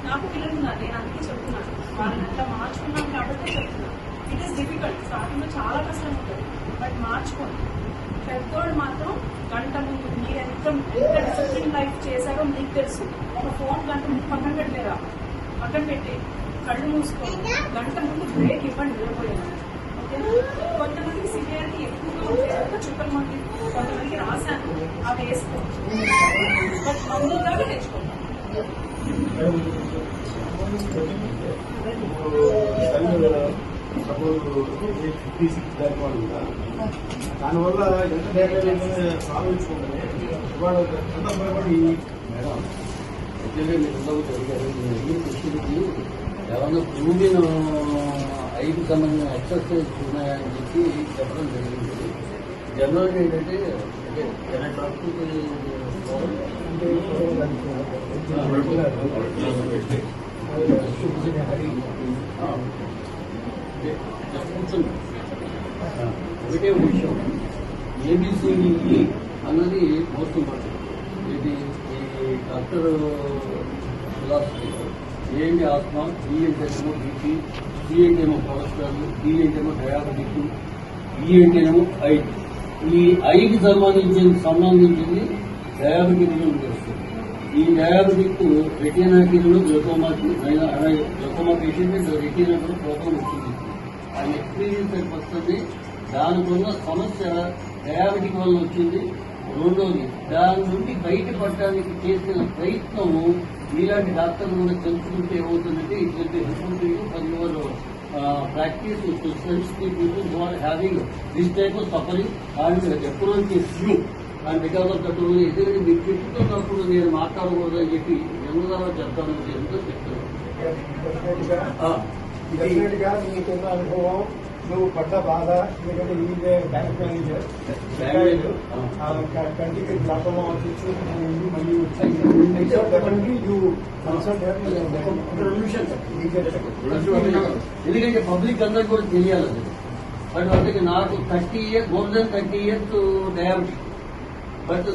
నాకు పిల్లలు ఉన్నారు, నేను అందుకే చెప్తున్నాను. వాళ్ళని అంతా మార్చుకున్నాను కాబట్టి చెప్తున్నాను. ఇట్ ఈస్ డిఫికల్ట్, స్టార్టింగ్ లో చాలా కష్టం ఉంటుంది, బట్ మార్చుకోండి. పెద్దోళ్ళు మాత్రం గంట ముందు మీరు ఎంత డిసిప్లిన్ లైఫ్ చేశారో మీకు తెలుసు. ఒక ఫోన్ గంట ముందు పక్కన పెట్టలేరా, పక్కన పెట్టి కళ్ళు మూసుకోండి, గంట ముందు బ్రేక్ ఇవ్వండి నిద్రపోయాను. ఓకే, కొంతమందికి సివియారిటీ ఎక్కువగా ఉంటే కనుక చుక్కల మంది, కొంతమందికి రాశాను అవి వేసుకో, బట్ మందుల దాకా తెచ్చుకోండి. దానివల్ల ఎంత డ్యామేజ్ సాధించుకుంటే ఇవాళ మేడం యాక్చువల్గా మీరు ఇంతకు జరిగారు మీరు క్వశ్చన్కి ఏమన్నా ప్రూవిన 5 సంబంధించిన ఎక్సర్సైజ్ ఉన్నాయని చెప్పి చెప్పడం జరిగింది. జనరల్గా ఏంటంటే కూర్చుంది ఒకటే విషయం, ఏబిసిడి అన్నది మోస్ట్ ఇంపార్టెంట్. ఇది ఈ డాక్టర్ ఫిలాసఫీ ఏంటి ఆత్మ, ఈ ఏంటేమో బీపీ, సి ఏంటేమో కొలెస్ట్రాల్, డి ఏంటేమో డయాబెటిక్, ఈ ఏంటేమో ఐదు. ఈ 5 సంబంధించింది డయాబెటిక్ చేస్తుంది. ఈ డయాబెటిక్ రెటీనాకిలో గ్లూకోమా పేషెంట్ రెటీనా కూడా ప్రాబ్లం వచ్చింది. ఆయన ఎక్స్పీరియన్స్ వస్తుంది. దానికున్న సమస్య డయాబెటిక్ వల్ల వచ్చింది. రెండోది దాని నుండి బయటపడడానికి చేసిన ప్రయత్నము ఇలాంటి డాక్టర్లు కూడా తెలుసుకుంటే ఏమవుతుందంటే it will be helpful for your practice to sensitive people who are having this type of suffering and approach you and because of that ఎందుకంటే మీరు చెప్తున్నప్పుడు నేను మాట్లాడకూడదు అని చెప్పి ఎందుకు చెప్తాను ఎంతో చెప్తాను. నీకున్న అనుభవం, నువ్వు పడ్డ బాధ, ఎందుకంటే ఈ బ్యాంక్ మేనేజర్ కంటికి గ్లాపమా వచ్చి మళ్ళీ ఎందుకంటే పబ్లిక్ అందరికి కూడా తెలియాలి. బట్ అందుకే నాకు 30 years more than 30 years diabetic. But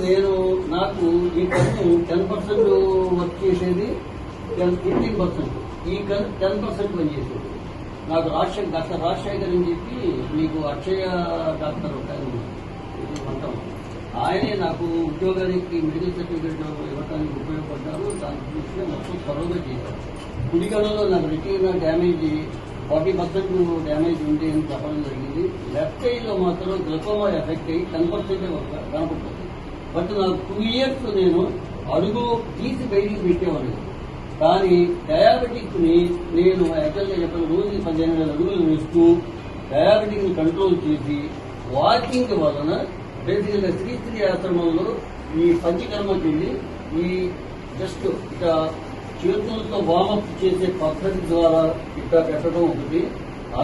నాకు ఈ కన్ను 10% వర్క్ చేసేది, 15% ఈ కన్ను 10% పనిచేసేది. నాకు డాక్టర్ రాజశేఖర్ అని చెప్పి మీకు అక్షయ డాక్టర్ అంటాం, ఆయనే నాకు ఉద్యోగానికి మెడికల్ సర్టిఫికేట్ ఇవ్వడానికి ఉపయోగపడ్డారు. దాని దృష్టిలో మొత్తం త్వరగా చేశారు. కుడికలలో నాకు రెటీనా డ్యామేజ్ 40% డ్యామేజ్ ఉంది అని చెప్పడం జరిగింది. లెఫ్ట్ ఐలో మాత్రం గ్లూకోమా ఎఫెక్ట్ అయ్యి 10% కనపడుతుంది. బట్ నాకు 2 years నేను అడుగు తీసి బయటికి పెట్టేవాడిని. కానీ డయాబెటిక్ ని నేను యాక్చువల్గా చెప్పిన రోజుకి 15,000 అడుగులు వేస్తూ డయాబెటిక్ ని కంట్రోల్ చేసి వాకింగ్ వలన బేసికల్గా శ్రీశ్రీ ఆశ్రమంలో ఈ పంచకర్మకి వెళ్ళి ఈ జస్ట్ ఇక చేతులతో వామప్ చేసే పద్ధతి ద్వారా ఇట్లా పెట్టడం ఒకటి,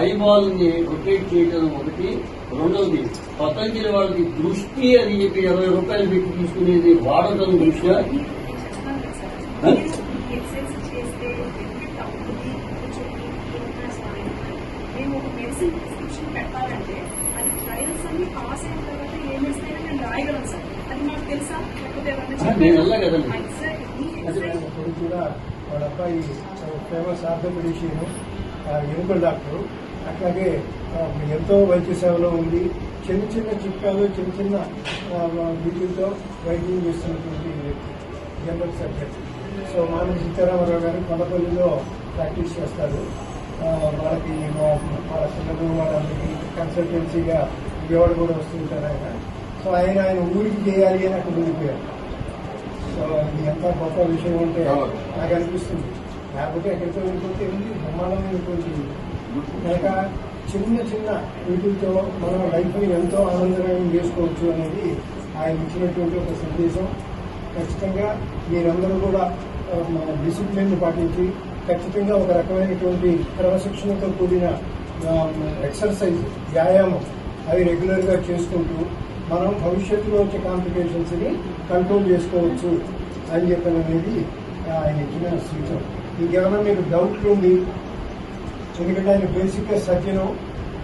ఐబాల్ ని రొటేట్ చేయడం ఒకటి, రెండవది పతంజలి వాళ్ళకి దృష్టి అని చెప్పి 20 రూపాయలు పెట్టి తీసుకునేది వాడటం దృష్ట్యా మేము ఒక మెడిసిన్ ప్రిస్క్రిప్షన్ పెట్టాలంటే అది ట్రయల్స్ అన్ని పాస్ అయిన తర్వాత ఏం చేస్తాయని నేను రాయగలను సార్. అది మాకు తెలుసా? లేకపోతే కూడా వాళ్ళ అబ్బాయి ఫేమస్ ఆర్థోపెడిషియన్, ఎముకల డాక్టరు. అట్లాగే ఎంతో వైద్య సేవలో ఉంది. చిన్న చిన్న చిట్కాలు, చిన్న చిన్న వీటితో వైద్యం చేస్తున్నటువంటి వ్యక్తి, జనరల్ సర్జన్. సో మానవ సీతారామరావు గారు కొండపల్లిలో ప్రాక్టీస్ చేస్తారు. వాళ్ళకి వాళ్ళ పిల్లలు వాళ్ళందరికీ కన్సల్టెన్సీగా విజయవాడ కూడా వస్తుంటారు ఆయన. సో ఆయన ఊరికి చేయాలి అని అక్కడ ఉండిపోయారు. సో ఇది ఎంత గొప్ప విషయం అంటే నాకు అనిపిస్తుంది. లేకపోతే ఎక్కడితో వెళ్ళిపోతే బ్రహ్మాండమైనటువంటి కనుక చిన్న చిన్న వీటితో మనం లైఫ్ని ఎంతో ఆనందకరంగా చేసుకోవచ్చు అనేది ఆయన ఇచ్చినటువంటి ఒక సందేశం. ఖచ్చితంగా మీరందరూ కూడా డిసిప్లిన్ పాటించి ఖచ్చితంగా ఒక రకమైనటువంటి క్రమశిక్షణతో కూడిన ఎక్సర్సైజ్, వ్యాయామం అవి రెగ్యులర్గా చేసుకుంటూ మనం భవిష్యత్తులో వచ్చే కాంప్లికేషన్స్ ని కంట్రోల్ చేసుకోవచ్చు అని చెప్పడం అనేది ఆయన ఇచ్చిన సూచన. ఇంకేమైనా మీకు డౌట్లు ఉంది, ఎందుకంటే ఆయన బేసిక్గా సర్జను,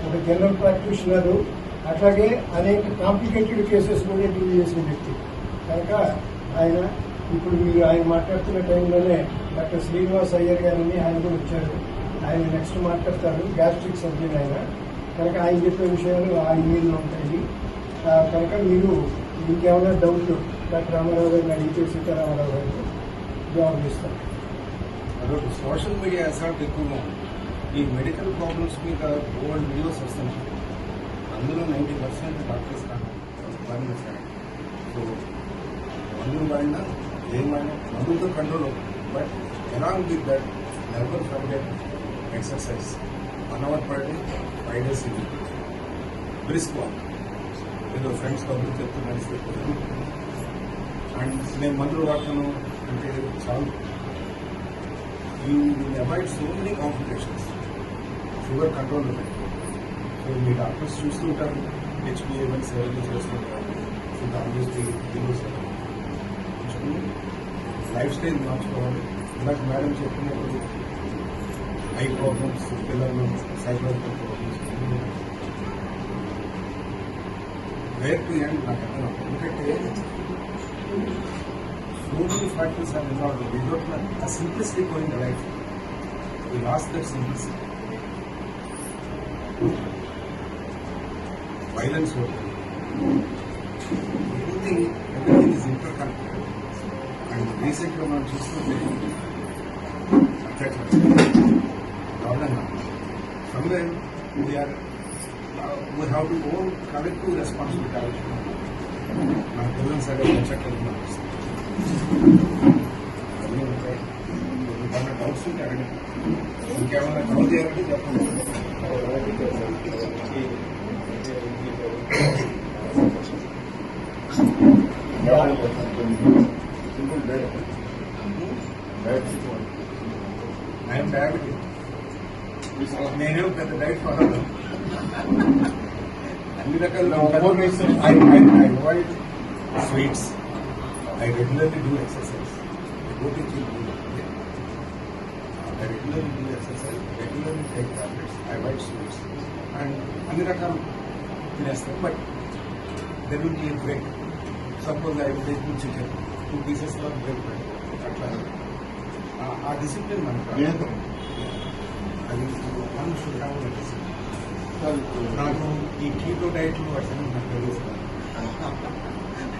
ఒక జనరల్ ప్రాక్టీషనరు, అట్లాగే అనేక కాంప్లికేటెడ్ కేసెస్ కూడా డీల్ చేసిన వ్యక్తి కనుక ఆయన ఇప్పుడు మీరు ఆయన మాట్లాడుతున్న టైంలోనే డాక్టర్ శ్రీనివాస్ అయ్యర్ గారిని ఆయన కూడా వచ్చారు. ఆయన నెక్స్ట్ మాట్లాడతారు, గ్యాస్ట్రిక్ సర్జన్ ఆయన. కనుక ఆయన చెప్పే విషయాలు ఆ ఇమెయిల్లో ఉంటాయి. కనుక మీరు ఇంకేమైనా డౌట్లు డాక్టర్ రామారావు గారిని అడిగితే సీతారామరావు గారికి జవాబు ఇస్తారు. ఇప్పుడు సోషల్ మీడియా అసలు ఎక్కువగా ఉంది. ఈ మెడికల్ ప్రాబ్లమ్స్ మీద ఓల్డ్ వీడియోస్ వస్తున్నాయి. అందులో 90% డాక్టర్స్ కాదు. సో మందులు వాడినా ఏమైనా మందులతో కంట్రోల్ అవుతుంది. But along with that never forget exercise 1 hour per day 5 days a week. Brisk walk, ఏదో ఫ్రెండ్స్ కబుర్లు చెప్తూ నడిస్తే అండ్ నేను మందులు వాడతాను అంటే చాలు. You will avoid so many complications. Sugar control ఉంటాయి. సో మీ డాక్టర్స్ చూస్తూ ఉంటారు, హెచ్బిఏవన్ సేవలు చేస్తుంటారు. సో దాని చూసుకుని లైఫ్ స్టైల్ మార్చుకోవాలి. ఇందాక మేడం చెప్పినప్పుడు ఐ ప్రాబ్లమ్స్, పిల్లలు psychological problems where to end నాకు అర్థం. ఎందుకంటే so many factors are involved. We don't have a simplicity going in life. We lost that simplicity. Violence everything is interconnected. And recently మనం చూస్తుంటే రావడం somewhere we have to own collective responsibility. మన పిల్లల సరే పెంచట్లేదు. అన్నీ ఉంటాయి. ఇంకేమైనా డౌట్స్ ఉంటే అడగండి. ఇంకేమైనా డౌట్ చేయాలంటే చెప్పండి. I'm diabetic. నేనే పెద్ద డైట్ ఫాలో అన్ని రకాల avoid sweets. I regularly do exercise. I go to gym. I regularly do exercise. Regularly take tablets. I avoid sweets. And అన్ని రకాలు తినేస్తాను. But there will be a break. Suppose I will take 2 chicken, 2 pieces of break. అట్లా ఆ discipline మనకు అది మనం should have a discipline. నాకు ఈ కీటో డైట్లు అట్లా నాకు తెలుస్తాను.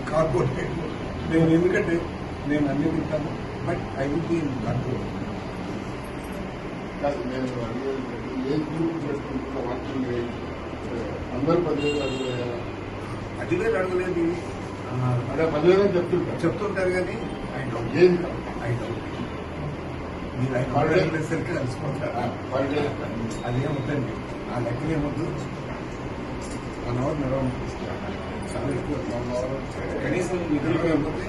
కార్బో డైట్లు నేను ఎందుకంటే నేను అన్ని తింటాను. But I will be in control. అందరూ 10,000 అడుగులేదా? 10,000 అడగలేదు. అదే 10,000 చెప్తుంటారు కానీ ఐ డౌట్. ఏది మీరు 500 అడిగేసరికి కలిసిపోతారు. అదేం వద్దండి. ఆ లెక్కనే వద్దు. 1 hour నడవాలి. చాలా ఎక్కువ. 1 hour కనీసం నిద్ర లేకపోతే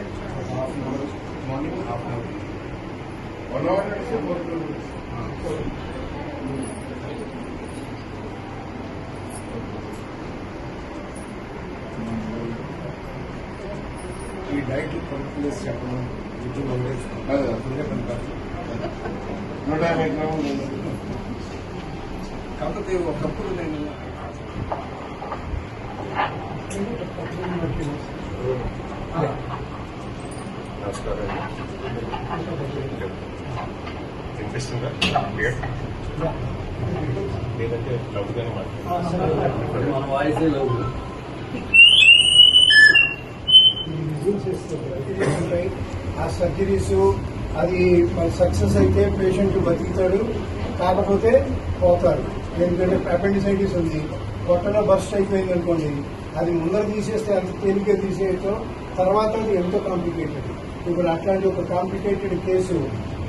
½ hour మార్నింగ్, ½ hour 1 hour నడిస్తే ఈ డైట్ కంప్లీట్ చెప్పడం విద్యుత్ వదిలేసుకుంటే పని కాదు. 150 గ్రాములు. కాకపోతే ఒకప్పుడు నేను నమస్కారం. వినిపిస్తుందా? లేదంటే లౌడ్గానే మాట్లాడుతున్నాను. మన వాయిసే లౌడ్. ఆ సర్జరీస్ అది సక్సెస్ అయితే పేషెంట్ బతుకుతాడు, కాకపోతే పోతాడు. ఎందుకంటే అపెండిసైటిస్ ఉంది, పొట్టలో బస్ట్ అయిపోయింది అనుకోండి, అది ముందర తీసేస్తే అంత తేలిగ్గా తీసేయటం, తర్వాత అది ఎంతో కాంప్లికేటెడ్. ఇప్పుడు అట్లాంటి ఒక కాంప్లికేటెడ్ కేసు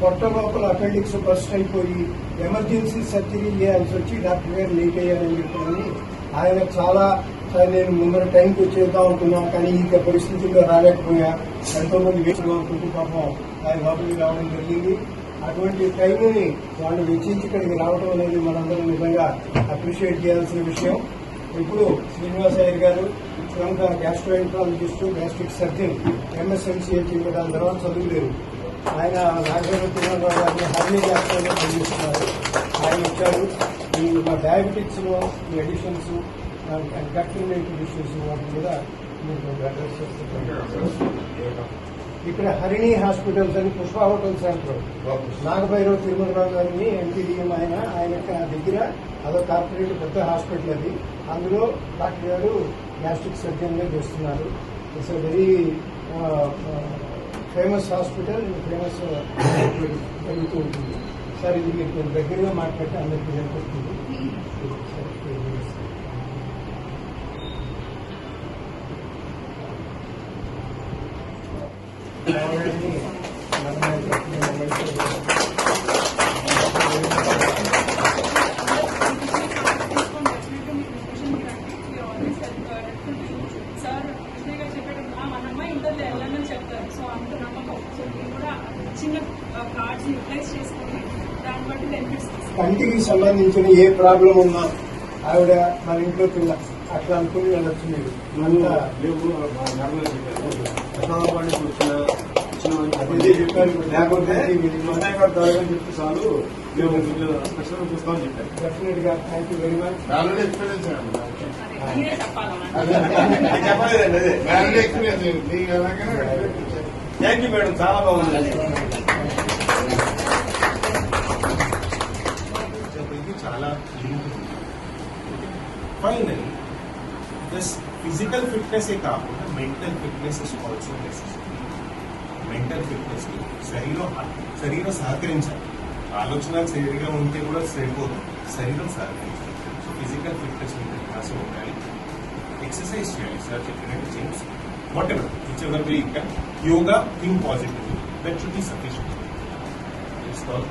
పొట్ట లోపల అపెండిక్స్ బస్ట్ అయిపోయి ఎమర్జెన్సీ సర్జరీ చేయాల్సి వచ్చి డాక్టర్ గారు లేట్ అయ్యారని చెప్పారని ఆయన చాలా నేను ముందర టైంకి వచ్చేద్దాం అనుకున్నాం, కానీ ఈ పరిస్థితుల్లో రాలేకపోయా. ఎంతో మంది వేసుగా అనుకుంటూ పాపం ఆయన లోపలికి రావడం జరిగింది. అటువంటి టైంని వాళ్ళు వెచ్చించి ఇక్కడికి రావడం అనేది మనందరం నిజంగా అప్రిషియేట్ చేయాల్సిన విషయం. ఇప్పుడు శ్రీనివాసయ్య గారు ప్రముఖ గ్యాస్ట్రోఎంట్రాలజిస్ట్, గ్యాస్ట్రిక్ సర్జన్, MSMCH దాని తర్వాత చదువులేరు. ఆయన నాగేశ్వరరావు గారిని హర్నీ గ్యాస్ట్రోలో పనిచేస్తున్నారు. ఆయన వచ్చారు. ఈ మా డయాబెటిక్స్ లో ఈ ఎడిషన్స్, గట్-రిలేటెడ్ ఇష్యూస్ వాటి మీద మీకు అడ్రస్ చేస్తున్నారు. ఇక్కడ హరిణి హాస్పిటల్స్ అని పుష్ప హోటల్ సెంటర్ నాగభైరవ్ తిరుమలరావు గారిని MPDM ఆయన దగ్గర అదో కార్పొరేట్ పెద్ద హాస్పిటల్ అది. అందులో డాక్టర్ గారు గ్యాస్ట్రిక్ సర్జన్ గా చేస్తున్నారు. It's very famous hospital, famous జరుగుతూ ఉంటుంది. సార్ ఇది మీరు దగ్గరగా మాట్లాడితే అందరికీ సరిపోతుంది. సార్ కృష్ణయ్య గారు చెప్పాడు మన అమ్మాయి ఇంటర్లో వెళ్ళాలని చెప్తారు. సో అంత నమ్మకం. సో మీరు కూడా చిన్న కార్డ్స్ యూటిలైజ్ చేసుకొని దాన్ని బట్టి బెనిఫిట్స్ కంటికి సంబంధించిన ఏ ప్రాబ్లం ఉన్నా ఆవిడ మన ఇంట్లో పిల్ల అట్లా అనుకుని వెళ్ళొచ్చు మీరు. అదే చెప్పారు. లేకపోతే చెప్తే చాలు మేము చూస్తామని చెప్పారు. డెఫినెట్ గా thank you very much. Already experience మీరే చెప్పాలన్నా. చెప్పలేదండి. అదే already experience. Thank you madam, చాలా బాగుంది. చాలా లింక్ ఉంది. ఫైనల్ దిస్ ఫిజికల్ ఫిట్నెస్ ఏ కాకుండా mental fitness is also necessary. Mental fitness కి శరీరం సహకరించాలి. ఆలోచనలు సరిగా ఉంటే కూడా సరిపోదు, శరీరం సహకరించాలి. సో ఫిజికల్ ఫిట్నెస్ మీద ధ్యాస ఉండాలి. ఎక్సర్సైజ్ చేయాలి సార్ చెప్పినట్టు gyms whatever whichever way you can. Yoga, think positive, that should be sufficient. It's all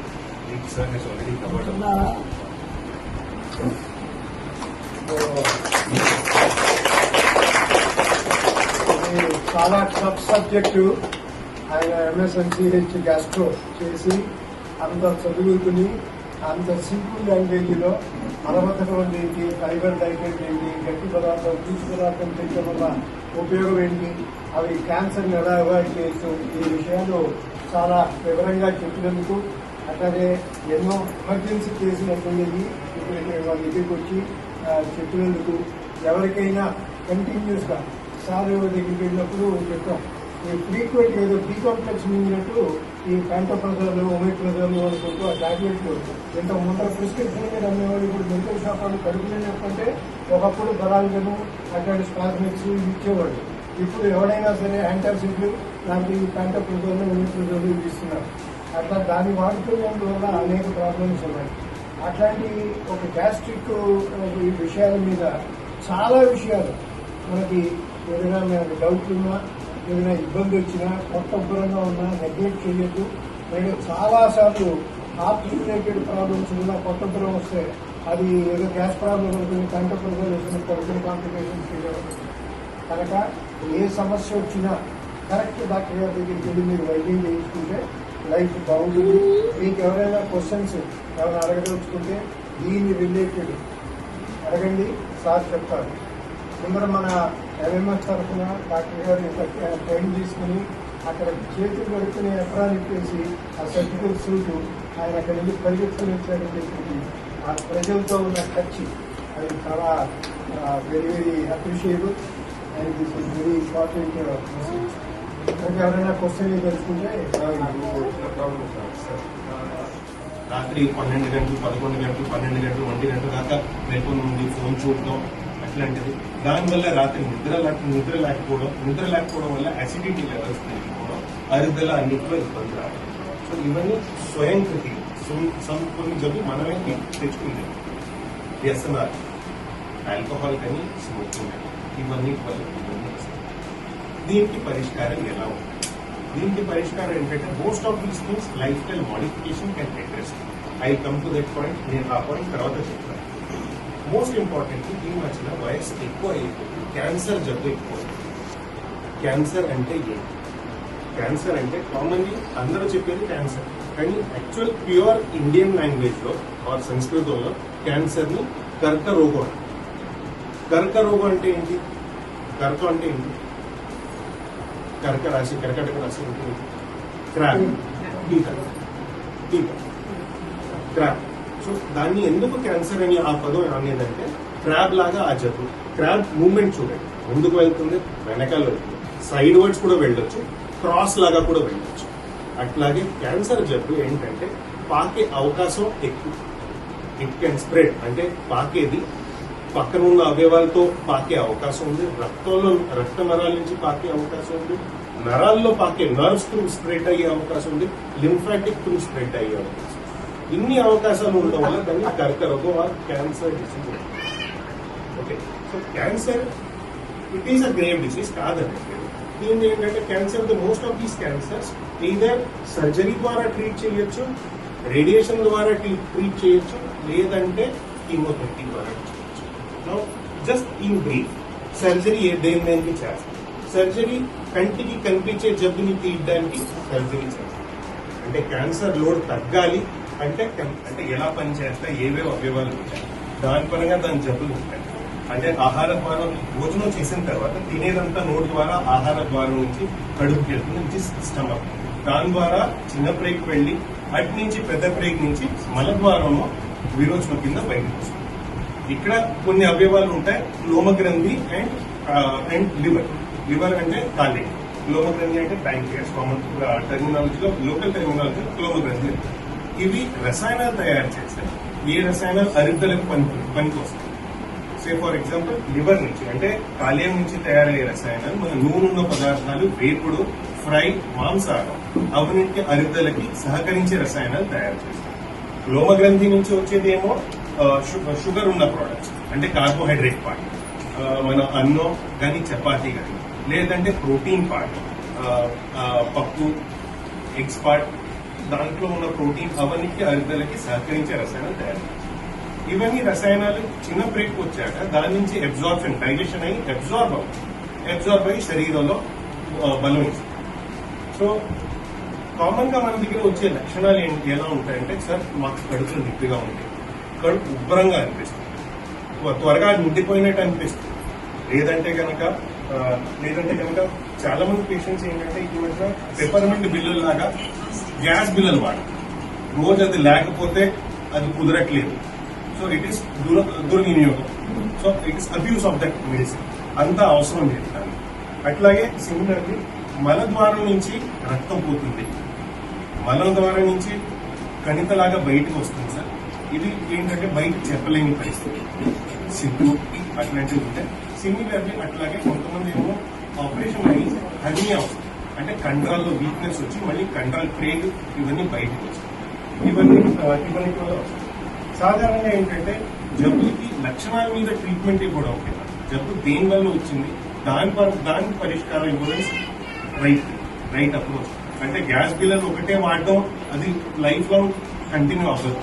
sir he's already covered. చాలా టఫ్ సబ్జెక్టు. ఆయన MSNCH గ్యాస్ట్రో చేసి అంత చదువుకుని అంత సింపుల్ లాంగ్వేజ్లో మలబద్ధకం ఏంటి, ఫైబర్ డైట్ ఏంటి, గట్టి పదార్థం, పీచు పదార్థం తినడం వల్ల ఉపయోగం ఏంటి, అవి క్యాన్సర్ని ఎలా అవాయిడ్ చేయొచ్చు, ఈ విషయాలు చాలా వివరంగా చెప్పినందుకు, అట్లాగే ఎన్నో ఎమర్జెన్సీ కేసులు అయ్యేది ఇప్పుడు వాళ్ళ దగ్గరికి వచ్చి చెప్పినందుకు, ఎవరికైనా కంటిన్యూస్ గా సార్ దగ్గరికి వెళ్ళినప్పుడు చెప్పాం, ఈ ఫ్రీక్వెంట్ ఏదో బీ కాంప్లెక్స్ మింగినట్టు ఈ ప్యాంటోప్రజోల్, ఒమిప్రజోల్ అనుకుంటూ ఆ టాబ్లెట్లు ఇంత ముందర ప్రిస్క్రిప్షన్ మీద అమ్మేవాళ్ళు ఇప్పుడు మెడికల్ షాప్ వాళ్ళు కడుపులో చెప్పుకుంటే ఒకప్పుడు బలాలను అట్లాంటి స్పాస్మిక్స్ ఇచ్చేవాళ్ళు. ఇప్పుడు ఎవరైనా సరే యాంటాసిడ్లు లాంటి ప్యాంటోప్రజోల్, ఒమిప్రజోల్ ఇస్తున్నారు. అట్లా దాన్ని వాడుతున్నందువల్ల అనేక ప్రాబ్లమ్స్ ఉన్నాయి. అట్లాంటి ఒక గ్యాస్ట్రిక్ ఈ విషయాల మీద చాలా విషయాలు మనకి ఏదైనా మనకు డౌట్ ఉన్నా, ఏదైనా ఇబ్బంది వచ్చినా, కొత్త ఉగ్రంగా ఉన్నా నెగ్లెక్ట్ చేయొద్దు. నేను చాలాసార్లు హార్ట్ రిలేటెడ్ ప్రాబ్లమ్స్ ఉన్నా కొత్త ఉగ్రం వస్తే అది ఏదో గ్యాస్ ప్రాబ్లం ఉంటుంది, కంట్రోల్ వేసినప్పుడు కాంప్లికేషన్స్ చేయవచ్చు. కనుక ఏ సమస్య వచ్చినా కరెక్ట్ డాక్టర్ గారి దగ్గరికి వెళ్ళి మీరు వైద్యం చేయించుకుంటే లైఫ్ బాగుంటుంది. మీకు ఎవరైనా క్వశ్చన్స్ ఎవరైనా అడగదలుచుకుంటే దీన్ని రిలేటెడ్ అడగండి, సార్ చెప్తారు. ముందర మన ఎంఎంఎస్ తరఫున డాక్టర్ గారు ట్రైన్ తీసుకుని అక్కడ చేతులు కడుక్కుని ఎకరాలు ఇప్పేసి ఆ సర్జికల్ సూట్ ఆయన అక్కడ వెళ్ళి పరిగెత్తుకుని వచ్చారని చెప్పి ఆ ప్రజలతో ఉన్న టచ్ అది చాలా very very appreciable and this is very important. ఎవరైనా క్వశ్చన్ తెలుసుకుంటే రాత్రి 12 గంటలు, 11 గంటలు, 12 గంటలు, 1 గంటల దాకా మెలకు నుండి ఫోన్ చూడటం అట్లాంటిది. దానివల్ల రాత్రి నిద్ర లేకపోవడం వల్ల అసిడిటీ లెవెల్స్ పెరిగిపోవడం, అరుగుదల అన్నింటిలో ఇబ్బంది రావడం. సో ఇవన్నీ స్వయం కృతి. కొన్ని జబ్బు మనమే తెచ్చుకుంటాం. వ్యసనాలు, ఆల్కహాల్ కానీ, స్మోకింగ్ కానీ, ఇవన్నీ వల్ల ఇబ్బంది వస్తాయి. దీనికి పరిష్కారం ఎలా ఉంది? దీనికి పరిష్కారం ఏంటంటే most of these things life style modification can address. I come to that point. నేను ఆ పాయింట్ తర్వాత చెప్తాను. మోస్ట్ ఇంపార్టెంట్లీ ఈ మధ్యన వయసు ఎక్కువ అయిపోతుంది, క్యాన్సర్ జబ్బు ఎక్కువ. క్యాన్సర్ అంటే ఏంటి? క్యాన్సర్ అంటే కామన్లీ అందరూ చెప్పేది క్యాన్సర్, కానీ యాక్చువల్ ప్యూర్ ఇండియన్ లాంగ్వేజ్ లో ఆర్ సంస్కృతంలో క్యాన్సర్ ని కర్కరోగం. కర్కరోగం అంటే ఏంటి? కర్క అంటే ఏంటి? కర్కటక రాశి అంటే క్రాబ్, క్రాబ్. సో దాన్ని ఎందుకు క్యాన్సర్ అని ఆ పదం అనేదంటే క్రాబ్ లాగా ఆ జబ్బు. క్రాబ్ మూవ్మెంట్ చూడండి, ముందుకు వెళ్తుంది, వెనకాల వెళ్తుంది, సైడ్ వర్డ్స్ కూడా వెళ్ళొచ్చు, క్రాస్ లాగా కూడా వెళ్ళొచ్చు. అట్లాగే క్యాన్సర్ జబ్బు ఏంటంటే పాకే అవకాశం ఎక్కువ. ఇట్ కెన్ స్ప్రెడ్, అంటే పాకేది పక్కన ఉన్న అవయవాలతో పాకే అవకాశం ఉంది, రక్త నరాల నుంచి పాకే అవకాశం ఉంది, నరాల్లో పాకే నర్వ్స్ త్రూ స్ప్రెడ్ అయ్యే అవకాశం ఉంది, లింఫాటిక్ త్రూ స్ప్రెడ్ అయ్యే అవకాశం. ఇన్ని అవకాశాలు ఉండడం వల్ల దాన్ని కర్కరోగం or cancer disease. Okay, so cancer it is a grave disease కాదండి. దీన్ని ఏంటంటే cancer most of these cancers either surgery ద్వారా ట్రీట్ చేయొచ్చు, రేడియేషన్ ద్వారా ట్రీట్ చేయొచ్చు, లేదంటే కీమోథెరపీ ద్వారా చేయొచ్చు. Now just in brief, surgery దేనికి చేస్తారు? సర్జరీ కంటికి కనిపించే జబ్బుని తీయడానికి సర్జరీ చేస్తారు. అంటే క్యాన్సర్ లోడ్ తగ్గాలి అంటే ఎలా పనిచేస్తాయి, ఏవేవి అవయవాలు ఉంటాయి, దాని పరంగా దాని జబ్బులు ఉంటాయి. అంటే ఆహార ద్వారం భోజనం చేసిన తర్వాత తినేదంతా నోటి ద్వారా ఆహార ద్వారం నుంచి కడుపుకి వెళ్తుంది, స్టమక్. దాని ద్వారా చిన్న బ్రేక్ వెళ్లి అటు నుంచి పెద్ద బ్రేక్ నుంచి మలద్వారంలో విరోచనం కింద బయటకు వస్తుంది. ఇక్కడ కొన్ని అవయవాలు ఉంటాయి, లోమగ్రంథి అండ్ లివర్. లివర్ అంటే కాలేయం, లోమగ్రంథి అంటే ప్యాంక్రియాస్. కామన్ టెర్మినాలజీలో, లోకల్ టెర్మినాలజీలో లోమగ్రంథి. ఇవి రసాయనాలు తయారు చేస్తాయి. ఏ రసాయనాలు అరుగుదలకు పనికి వస్తాయి. సే ఫర్ ఎగ్జాంపుల్ లివర్ నుంచి అంటే కాలేయం నుంచి తయారయ్యే రసాయనాలు మన నూనె పదార్థాలు, వేపుడు, ఫ్రై, మాంసాహారం అవన్నింటి అరుగుదలకి సహకరించే రసాయనాలు తయారు చేస్తాయి. లోమగ్రంథి నుంచి వచ్చేది ఏమో షుగర్ ఉన్న ప్రోడక్ట్స్ అంటే కార్బోహైడ్రేట్ పార్ట్, మన అన్నం కానీ చపాతీ కానీ, లేదంటే ప్రోటీన్ పార్ట్, పప్పు, ఎగ్స్ పార్ట్, దాంట్లో ఉన్న ప్రోటీన్ అవన్నిటి అరుగుదలకి సహకరించే రసాయనాలు తయారు చేస్తాయి. ఇవన్నీ రసాయనాలు చిన్న బ్రేక్ వచ్చాక దాని నుంచి అబ్జార్ప్షన్, డైజెషన్ అయ్యి అబ్జార్బ్ అయ్యి శరీరంలో బలం ఇస్తుంది. సో కామన్ గా మన దగ్గర వచ్చే లక్షణాలు ఎలా ఉంటాయంటే, సార్ మాకు కడుపులో నిప్పిగా ఉంది, కడుపు ఉబ్బరంగా అనిపిస్తుంది, త్వరగా నిండిపోయినట్టు అనిపిస్తుంది, లేదంటే కనుక చాలా మంది పేషెంట్స్ ఏంటంటే ఈ మధ్య పెప్పర్మెంట్ బిల్లుల లాగా గ్యాస్ బిల్లులు వాడతారు. రోజు అది లేకపోతే అది కుదరట్లేదు. సో ఇట్ ఈస్ దుర్వినియోగం. So it is abuse of that medicine. అంతా అవసరం లేదు దాన్ని. అట్లాగే సిమిలర్లీ మలద్వారం నుంచి రక్తం పోతుంది, మలం ద్వారం నుంచి కణితలాగా బయటకు వస్తుంది సార్. ఇది ఏంటంటే బయట చెప్పలేని పరిస్థితి, సిగ్గు అట్లాంటివి ఉంటాయి. సిమిలర్లీ అట్లాగే కొంతమంది ఏమో ఆపరేషన్ అయ్యి హర్నియా వస్తుంది, అంటే కండరాల్లో వీక్నెస్ వచ్చి మళ్ళీ కండరాల ప్రేగ్ ఇవన్నీ బయటకు వస్తాయి. ఇవన్నీ వల్ల వస్తాయి. సాధారణంగా ఏంటంటే జబ్బులకి లక్షణాల మీద ట్రీట్మెంట్ కూడా ఉంటుంది. జబ్బు దేని వల్ల వచ్చింది దానికి పరిష్కారం ఇవ్వడం రైట్ అప్రోచ్. అంటే గ్యాస్ బిల్లర్ ఒకటే వాడడం అది లైఫ్ లాంగ్ కంటిన్యూ అవ్వదు.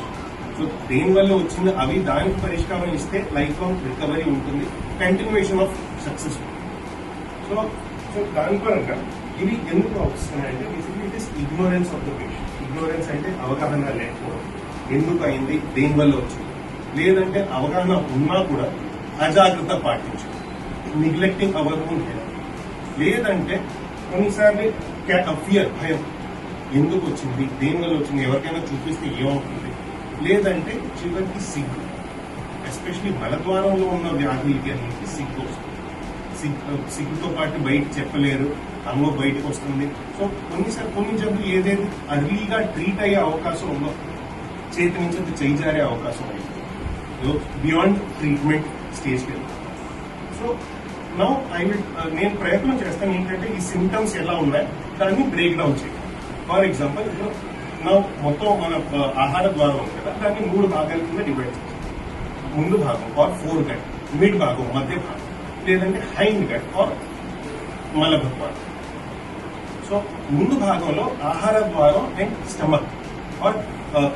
సో దేని వల్ల వచ్చింది అవి దానికి పరిష్కారం ఇస్తే లైఫ్ లాంగ్ రికవరీ ఉంటుంది, కంటిన్యూషన్ ఆఫ్ సక్సెస్. సో దాని పరంగా ఇవి ఎందుకు వస్తున్నాయంటే basically it is ignorance of the patient. Ignorance అంటే అవగాహన లేకపోవడం, ఎందుకు అయింది, దేని వల్ల వచ్చింది, లేదంటే అవగాహన ఉన్నా కూడా అజాగ్రత్త పాటించడం, నెగ్లెక్టింగ్ అవర్ ఓన్ హెల్త్, లేదంటే కొన్నిసార్లు ఫియర్, భయం, ఎందుకు వచ్చింది, దేని వల్ల వచ్చింది, ఎవరికైనా చూపిస్తే ఏమవుతుంది, లేదంటే చివరికి సిగ్గు. ఎస్పెషలీ మలద్వారంలో ఉన్న వ్యాధులకి అన్నింటికి సిగ్గు వస్తుంది. సిగ్గుతో పాటు బయట చెప్పలేరు, అమ్మో బయటకు వస్తుంది. సో కొన్నిసార్లు కొన్ని జబ్బులు ఏదైతే అర్లీగా ట్రీట్ అయ్యే అవకాశం ఉందో చేతి నుంచి అది చేయి జారే అవకాశం ఉంది, బియాండ్ ట్రీట్మెంట్ స్టేజ్కి వెళ్తాం. సో నౌ నేను ప్రయత్నం చేస్తాను ఏంటంటే ఈ సిమ్టమ్స్ ఎలా ఉన్నాయి దాన్ని బ్రేక్ డౌన్ చేయాలి. ఫర్ ఎగ్జాంపుల్ ఇప్పుడు నా మొత్తం మన ఆహార ద్వారం ఉంది కదా, దాన్ని 3 భాగాల కింద డివైడ్ చేస్తాం. ముందు భాగం ఆర్ ఫోర్ గట్, మిడ్ భాగం, మధ్య భాగం, లేదంటే హైండ్ గట్ ఆర్ మలద్వారం. సో ముందు భాగంలో ఆహార ద్వారం అండ్ స్టమక్ ఆర్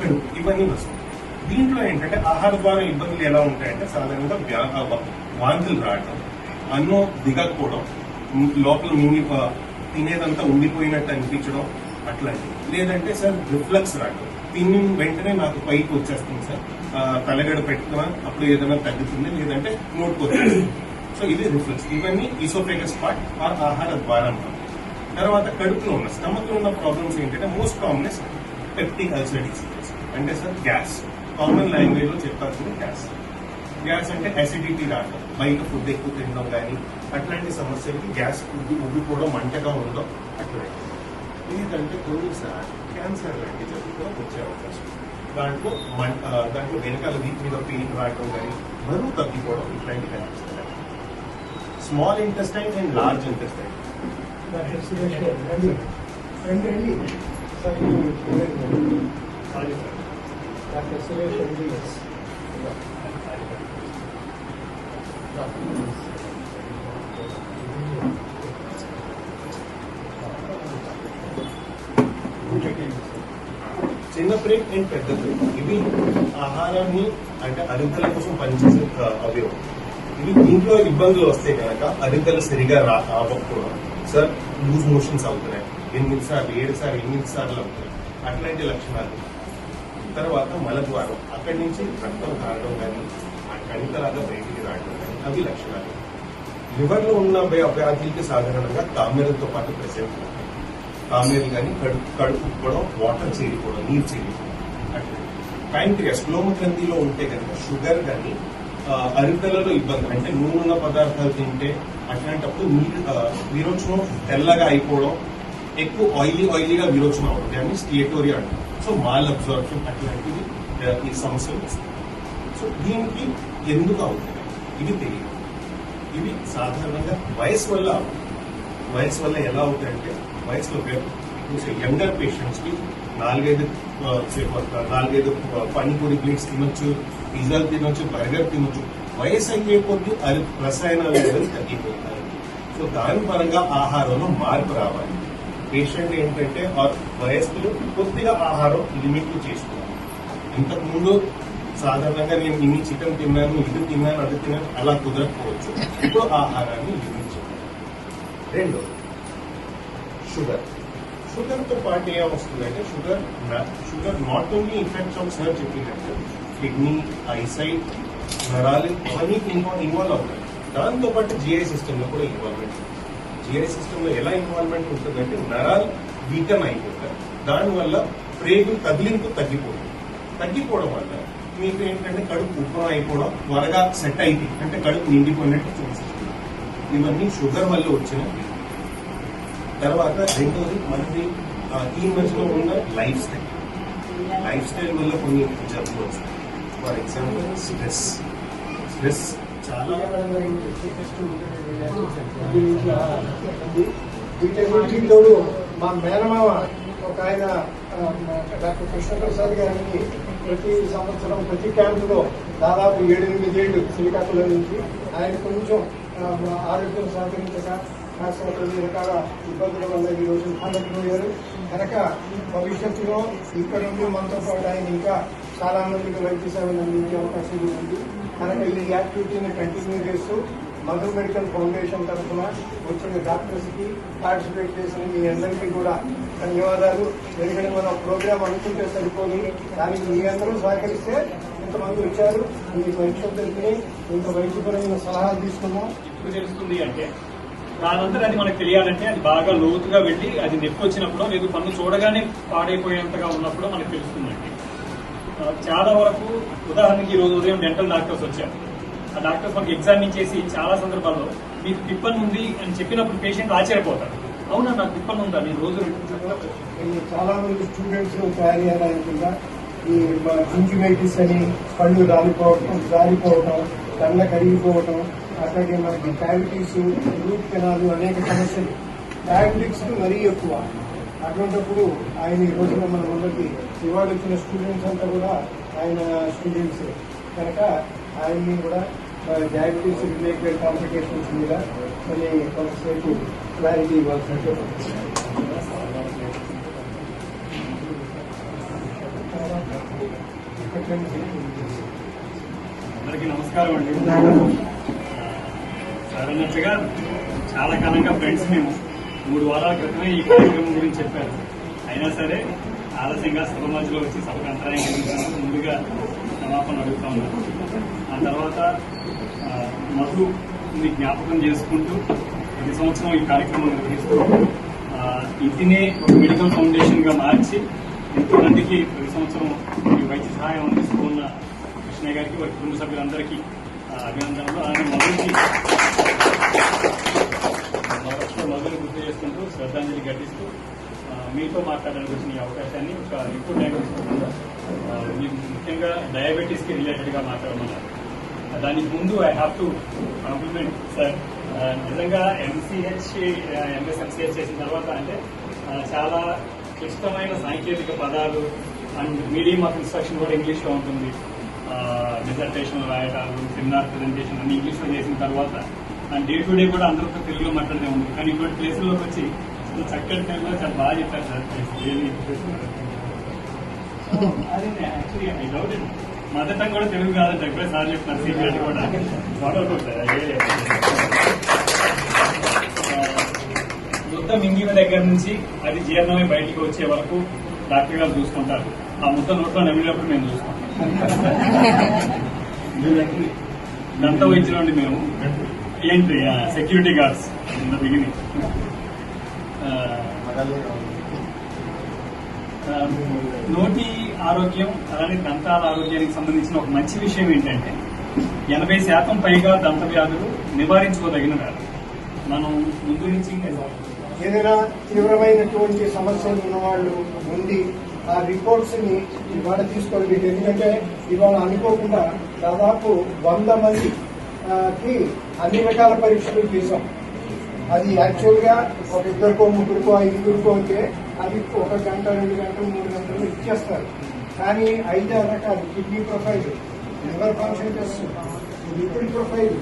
కడుపు ఇవన్నీ వస్తాయి. దీంట్లో ఏంటంటే ఆహార ద్వారం ఇబ్బందులు ఎలా ఉంటాయంటే సాధారణంగా వాంతులు రావడం, అన్నం దిగకపోవడం, లోపల తినేదంతా ఉండిపోయినట్టు అనిపించడం అట్లాంటివి, లేదంటే సార్ రిఫ్లక్స్ రావడం, తిని వెంటనే నాకు పైకి వచ్చేస్తుంది సార్, తలగడ పెట్టుకున్నా అప్పుడు ఏదైనా తగ్గుతుంది, లేదంటే నోటుకొచ్చేస్తుంది. సో ఇది రిఫ్లక్స్. ఇవన్నీ ఈసోఫేగస్ పార్ట్ ఆర్ ఆహార ద్వారం. తర్వాత కడుపులో ఉన్న స్టమక్ లో ఉన్న ప్రాబ్లమ్స్ ఏంటంటే most common peptic ulcer diseases, అంటే సార్ గ్యాస్. కామన్ లాంగ్వేజ్ లో చెప్పాల్సింది గ్యాస్. గ్యాస్ అంటే అసిడిటీ రావడం, బయట ఫుడ్ ఎక్కువ తినడం కానీ అట్లాంటి సమస్యలకి గ్యాస్ ఉబ్బిపోవడం, మంటగా ఉండడం అట్లాంటి. లేదంటే కొన్నిసార్లు క్యాన్సర్ లాంటి జబ్బులు వచ్చే అవకాశం, దాంట్లో వెనకాల వీటి మీద పెయిన్ రావడం కానీ బరువు తగ్గిపోవడం ఇట్లాంటి కనిపిస్తాయి. Small intestine and large intestine doctor Suresh గారు రండి రండి సార్ డాక్టర్ సురేష్ ఎంబీఎస్ చిన్న బ్రేక్ అండ్ పెద్ద బ్రేక్ ఇవి ఆహారాన్ని అంటే అరుగుదల కోసం పనిచేసే అవయవం. ఇవి ఇంట్లో ఇబ్బందులు వస్తే కనుక అరుగుదల సరిగా రాకపోవడం, సార్ లూజ్ మోషన్స్ అవుతున్నాయి 8 సార్లు 7 సార్లు 8 సార్లు అవుతున్నాయి, అట్లాంటి లక్షణాలు. తర్వాత మలద్వారం, అక్కడి నుంచి రక్తం కారడం కానీ ఆ కణికలాగా బయటికి రావడం కానీ అవి లక్షణాలు. లివర్ లో ఉన్న వ్యాధులకి సాధారణంగా కామెరలతో పాటు ప్రెసెంట్ ఉంటాయి. కామెరలు కానీ కడుపు ఉబ్బడం, వాటర్ చేరిపోవడం, నీరు చేరిపోవడం అట్లా. ప్యాంక్రియాస్ లోమ గ్రంథిలో ఉంటే కనుక షుగర్ కానీ అరుగుదలలో ఇబ్బంది, అంటే నూనె ఉన్న పదార్థాలు తింటే అట్లాంటప్పుడు విరోచనం తెల్లగా అయిపోవడం, ఎక్కువ ఆయిలీగా విరోచనం అవడం, దాన్ని స్టియేటోరియా అంటారు. సో మాల్ అబ్జార్ప్షన్ అట్లాంటివి ఈ సమస్యలు వస్తాయి. సో దీనికి ఎందుకు అవుతుంది ఇది తెలియదు. ఇవి సాధారణంగా వయసు వల్ల ఎలా అవుతాయంటే, వయసులో యంగర్ పేషెంట్స్ కి 4-5 పానీపూరి ప్లేట్స్ తినొచ్చు, పిజ్జాలు తినొచ్చు, బర్గర్ తినొచ్చు. వయసు అయ్యే కొద్ది రసాయనాల లెవెల్ తగ్గిపోతాయి. సో దాని పరంగా ఆహారంలో మార్పు రావాలి. పేషెంట్ ఏంటంటే వయస్సులు కొద్దిగా ఆహారం లిమిట్ చేసుకోవాలి. ఇంతకుముందు సాధారణంగా నేను ఇన్ని చికెన్ తిన్నాను, ఇది తిన్నాను, అది తిన్నాను, అలా కుదరకపోవచ్చు. ఇప్పుడు ఆహారాన్ని లిమిట్ చేయాలి. రెండోది షుగర్తో పాటు ఏమొస్తుందంటే sugar not only infects on sir చెప్పినట్టు కిడ్నీ, ఐసైట్, నరాలు అవన్నీ ఇన్వాల్వ్ అవుతాయి. దాంతో పాటు జిఐ సిస్టమ్ లో కూడా ఇన్వాల్వ్మెంట్. జిఐ సిస్టమ్ లో ఎలా ఇన్వాల్వ్మెంట్ ఉంటుందంటే నరాలు వీకన్ అయిపోతాయి. దానివల్ల ప్రేగులు కదిలింపు తగ్గిపోవడం వల్ల మీకు ఏంటంటే కడుపు ఉబ్బరం అయిపోవడం, త్వరగా సెట్ అయితే అంటే కడుపు నిండిపోయినట్టు చూపిస్తుంది. ఇవన్నీ షుగర్ వల్ల వచ్చిన. తర్వాత రెండోది మనకి ఈ మధ్యలో ఉన్న లైఫ్ స్టైల్ వల్ల కొన్ని జబ్బులు వస్తాయి. ఫర్ ఎగ్జాంపుల్ స్ట్రెస్ చాలా తోడు మా మేనమామ ఒక ఆయన డాక్టర్ కృష్ణప్రసాద్ గారికి ప్రతి సంవత్సరం ప్రతి క్యాంపులో దాదాపు 7-8 ఏళ్ళు శ్రీకాకుళం నుంచి ఆయన కొంచెం ఆరోగ్యం సహకరించక రకాల ఇబ్బందుల వల్ల ఈ రోజు కాలేకపోయారు. కనుక భవిష్యత్తులో ఇక్కడ నుండి మనతో పాటు ఆయన ఇంకా చాలా మందికి వైద్య సేవలు అందించే అవకాశం ఉంది. కనుక ఈ యాక్టివిటీని కంటిన్యూ చేస్తూ మధు మెడికల్ ఫౌండేషన్ తరఫున వచ్చిన డాక్టర్స్ కి పార్టిసిపేట్ చేసిన మీ అందరికీ కూడా ధన్యవాదాలు. ఎందుకంటే మనం ప్రోగ్రామ్ అనుకుంటే సరిపోదు, దానికి మీ అందరూ సహకరిస్తే ఇంతమంది వచ్చారు, మీ పరీక్షలు జరిగి ఇంత వైద్యపరమైన సలహాలు తీసుకున్నాం. ఇప్పుడు తెలుస్తుంది అంటే దానంతా అది మనకు తెలియాలంటే అది బాగా లోతుగా వెళ్ళి అది నొప్పి వచ్చినప్పుడు లేదు పన్ను చూడగానే పాడైపోయేంతగా ఉన్నప్పుడు మనకు తెలుస్తుందండి. చాలా వరకు ఉదాహరణకి ఈ రోజు ఉదయం డెంటల్ డాక్టర్స్ వచ్చారు. ఆ డాక్టర్స్ మనకి ఎగ్జామిన్ చేసి చాలా సందర్భాల్లో మీకు పిప్పన్ ఉంది అని చెప్పినప్పుడు పేషెంట్ ఆశ్చర్యపోతారు. అవునా నాకు పిప్పన్ ఉందా, నేను రోజు చాలా మంది స్టూడెంట్స్ తయారయ్యడానికి ఈ జింజివైటిస్ అని పళ్ళు జారిపోవటం, కళ్ళ కరిగిపోవటం, అట్లాగే మనకి క్యావిటీస్, రూట్ కెనాలు, అనేక సమస్యలు, డయాబెటిక్స్ మరీ ఎక్కువ. అటువంటిప్పుడు ఆయన ఈ రోజున మన అందరికి ఇవాళ వచ్చిన స్టూడెంట్స్ అంతా కూడా ఆయన స్టూడెంట్స్ కనుక ఆయన్ని కూడా డయాబెటీస్ రిలేటెడ్ కాంప్లికేషన్స్ మీద మళ్ళీ కొంతసేపు క్లారిటీ ఇవ్వాల్సినట్టు. అందరికీ నమస్కారం అండి. సార్ అన్నట్టుగా చాలా కాలంగా ఫ్రెండ్స్ మేము 3 వారాల క్రితమే ఈ కార్యక్రమం గురించి చెప్పారు. అయినా సరే ఆలస్యంగా సభ మధ్యలో వచ్చి సభకు అంతరాయం కలిగించినందుకు ముందుగా క్షమాపణ అడుగుతా ఉన్నాను. ఆ తర్వాత మధుని జ్ఞాపకం చేసుకుంటూ ప్రతి సంవత్సరం ఈ కార్యక్రమం నిర్వహిస్తూ ఇంటినే ఒక మెడికల్ ఫౌండేషన్ గా మార్చి ఎంతో మందికి ప్రతి సంవత్సరం ఈ వైద్య సహాయం అందిస్తూ ఉన్న కృష్ణయ్య గారికి వారి కుటుంబ సభ్యులందరికీ అభినందనలు. ఆయన మొదలు గుర్తు చేసుకుంటూ శ్రద్ధాంజలి ఘటిస్తూ మీతో మాట్లాడడానికి వచ్చిన ఈ అవకాశాన్ని ఒక ఎక్కువ టైం తీసుకోకుండా ముఖ్యంగా డయాబెటీస్ కి రిలేటెడ్ గా మాట్లాడమన్నారు. దానికి ముందు I have to compliment sir నిజంగా ఎంసీహెచ్ ఎంఎస్ ఎంసీహెచ్ చేసిన తర్వాత అంటే చాలా క్లిష్టమైన సాంకేతిక పదాలు అండ్ మీడియం ఆఫ్ ఇన్స్ట్రక్షన్ కూడా ఇంగ్లీష్లో ఉంటుంది. డిజర్టేషన్ రాయటాలు, సెమినార్ ప్రజెంటేషన్ అన్ని ఇంగ్లీష్లో చేసిన తర్వాత అండ్ డే టు డే కూడా అందరితో తెలుగులో మాట్లాడే ఉంది. కానీ ఇటువంటి ప్లేసుల్లోకి వచ్చి చక్కటి తెలుగులో చాలా బాగా చెప్పారు సార్. అదే actually I doubt it mother tongue కూడా తెలుగు కాదంటే ఎప్పుడే సార్ చెప్తున్నారు. సీక్రెట్ కూడా ముద్ద మింగిన దగ్గర నుంచి అది జీర్ణమై బయటికి వచ్చే వరకు డాక్టర్ గారు చూసుకుంటారు. ఆ ముద్ద నోట్లో నమిలినప్పుడు మేము చూసుకుంటాం. దంత వైద్యులు అండి మేము. ఏంటి security guards in the beginning. నోటి ఆరోగ్యం అలానే దంతాల ఆరోగ్యానికి సంబంధించిన ఒక మంచి విషయం ఏంటంటే 80% పైగా దంత వ్యాధులు నివారించుకోదగినవి. మనం ముందు నుంచి ఏదైనా తీవ్రమైనటువంటి సమస్యలు ఉన్నవాళ్ళు ఉండి ఆ రిపోర్ట్స్ ని ఇవాళ తీసుకోవాలి. ఎందుకంటే ఇవాళ అనుకోకుండా దాదాపు 100 మందికి అన్ని రకాల పరీక్షలు చేశాం. అది యాక్చువల్ గా ఒక 2 3 5 అయితే అది 1 గంట 2 గంటలు 3 గంటలు ఇచ్చేస్తారు. కానీ 5 రకాలు kidney profile, liver function test, lipid profile,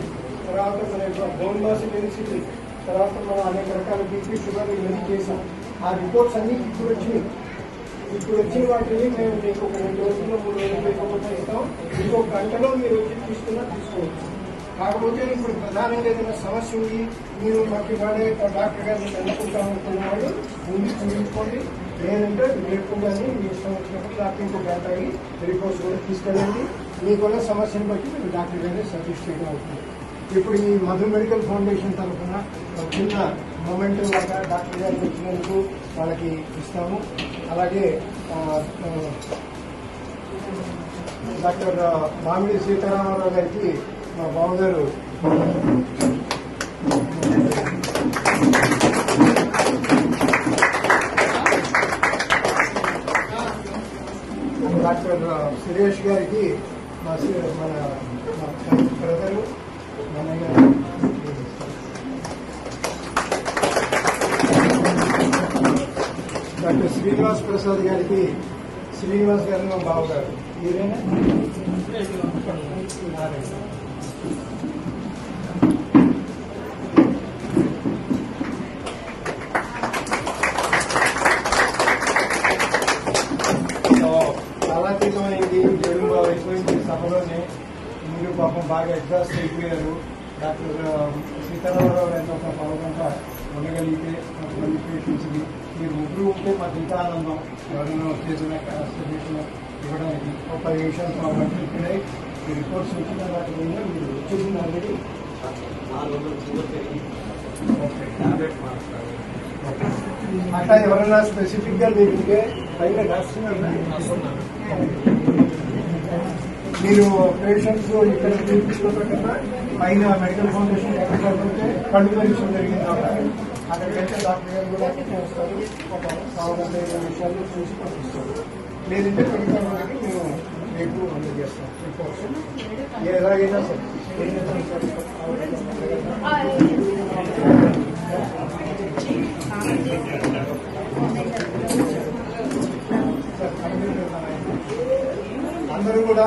తర్వాత మన బోన్ మాస్ డెన్సిటీ, తర్వాత మనం అనేక రకాల బీపీ షుగర్ ఇవన్నీ చేశాం. ఆ రిపోర్ట్స్ అన్ని ఇప్పుడు వచ్చిన వాటిని మేము మీకు ఒక 2 రోజుల్లో 3 రోజులు లేకపోతే ఇస్తాం. ఇంకొక గంటలో మీరు వచ్చి తీసుకోవచ్చు. కాకపోతే ఇప్పుడు ప్రధానంగా ఏదైనా సమస్య ఉంది, మీరు మాకు వాడే డాక్టర్ గారిని కనుక్కుంటామనుకున్న వాళ్ళు ముందు చూపించుకోండి. లేదంటే రేపు కానీ మీ ఇష్టం వచ్చినప్పుడు డాక్టర్ ఇంకొక గంట రిపోర్ట్స్ కూడా తీసుకెళ్ళండి. మీకున్న సమస్యను బట్టి మీరు డాక్టర్ గారిని సజెస్ట్ చేయడం అవుతుంది. ఇప్పుడు ఈ మధు మెడికల్ ఫౌండేషన్ తరఫున ఒక చిన్న మొమెంట్ లాగా డాక్టర్ గారికి వచ్చినందుకు వాళ్ళకి ఇస్తాము. అలాగే డాక్టర్ మామిడి సీతారామరావు గారికి మా బావగారు డాక్టర్ సురేష్ గారికి మన బ్రదరు డాక్టర్ శ్రీనివాస్ ప్రసాద్ గారికి, శ్రీనివాస్ గారు మా బావగారు. మీరేనా కాలాతీతమైంది, జడుంబ అయిపోయింది సభలోనే. మీరు పాపం బాగా ఎగ్జాస్ట్ అయిపోయారు. డాక్టర్ సీతారామరావు గారితో ఒక పావుగంట ఉండగలిగితే కొంతమంది పేషెంట్స్కి మీరు ముగ్గురు ఉంటే మాకు ఇంకా ఆనందం. ఎవరైనా చేసిన సజెషన్ ఇవ్వడానికి ఒక 10 నిమిషాలు పావుగంట ఇక్కడే ఈ రిపోర్ట్స్ వచ్చిన వాటి మీద మీరు వచ్చేసింది ఆల్రెడీ. అట్లా ఎవరైనా స్పెసిఫిక్ గా లేకుంటే పైన రాస్తున్నారు. మీరు పేషెంట్స్ ఇక్కడ చూపించుకోవడం కన్నా పైన మెడికల్ ఫౌండేషన్ ఎక్కడికంటే కళ్ళు పరీక్ష జరిగింది. అక్కడికైతే డాక్టర్ గారు కూడా వస్తారు. ఒక 45 నిమిషాలు చూసి పంపిస్తారు. లేదంటే పెడతామని మేము రేపు అందజేస్తాం రిపోర్ట్స్. ఎలాగైనా సరే అందరూ కూడా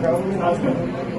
గవర్నమెంట్ హాస్పిటల్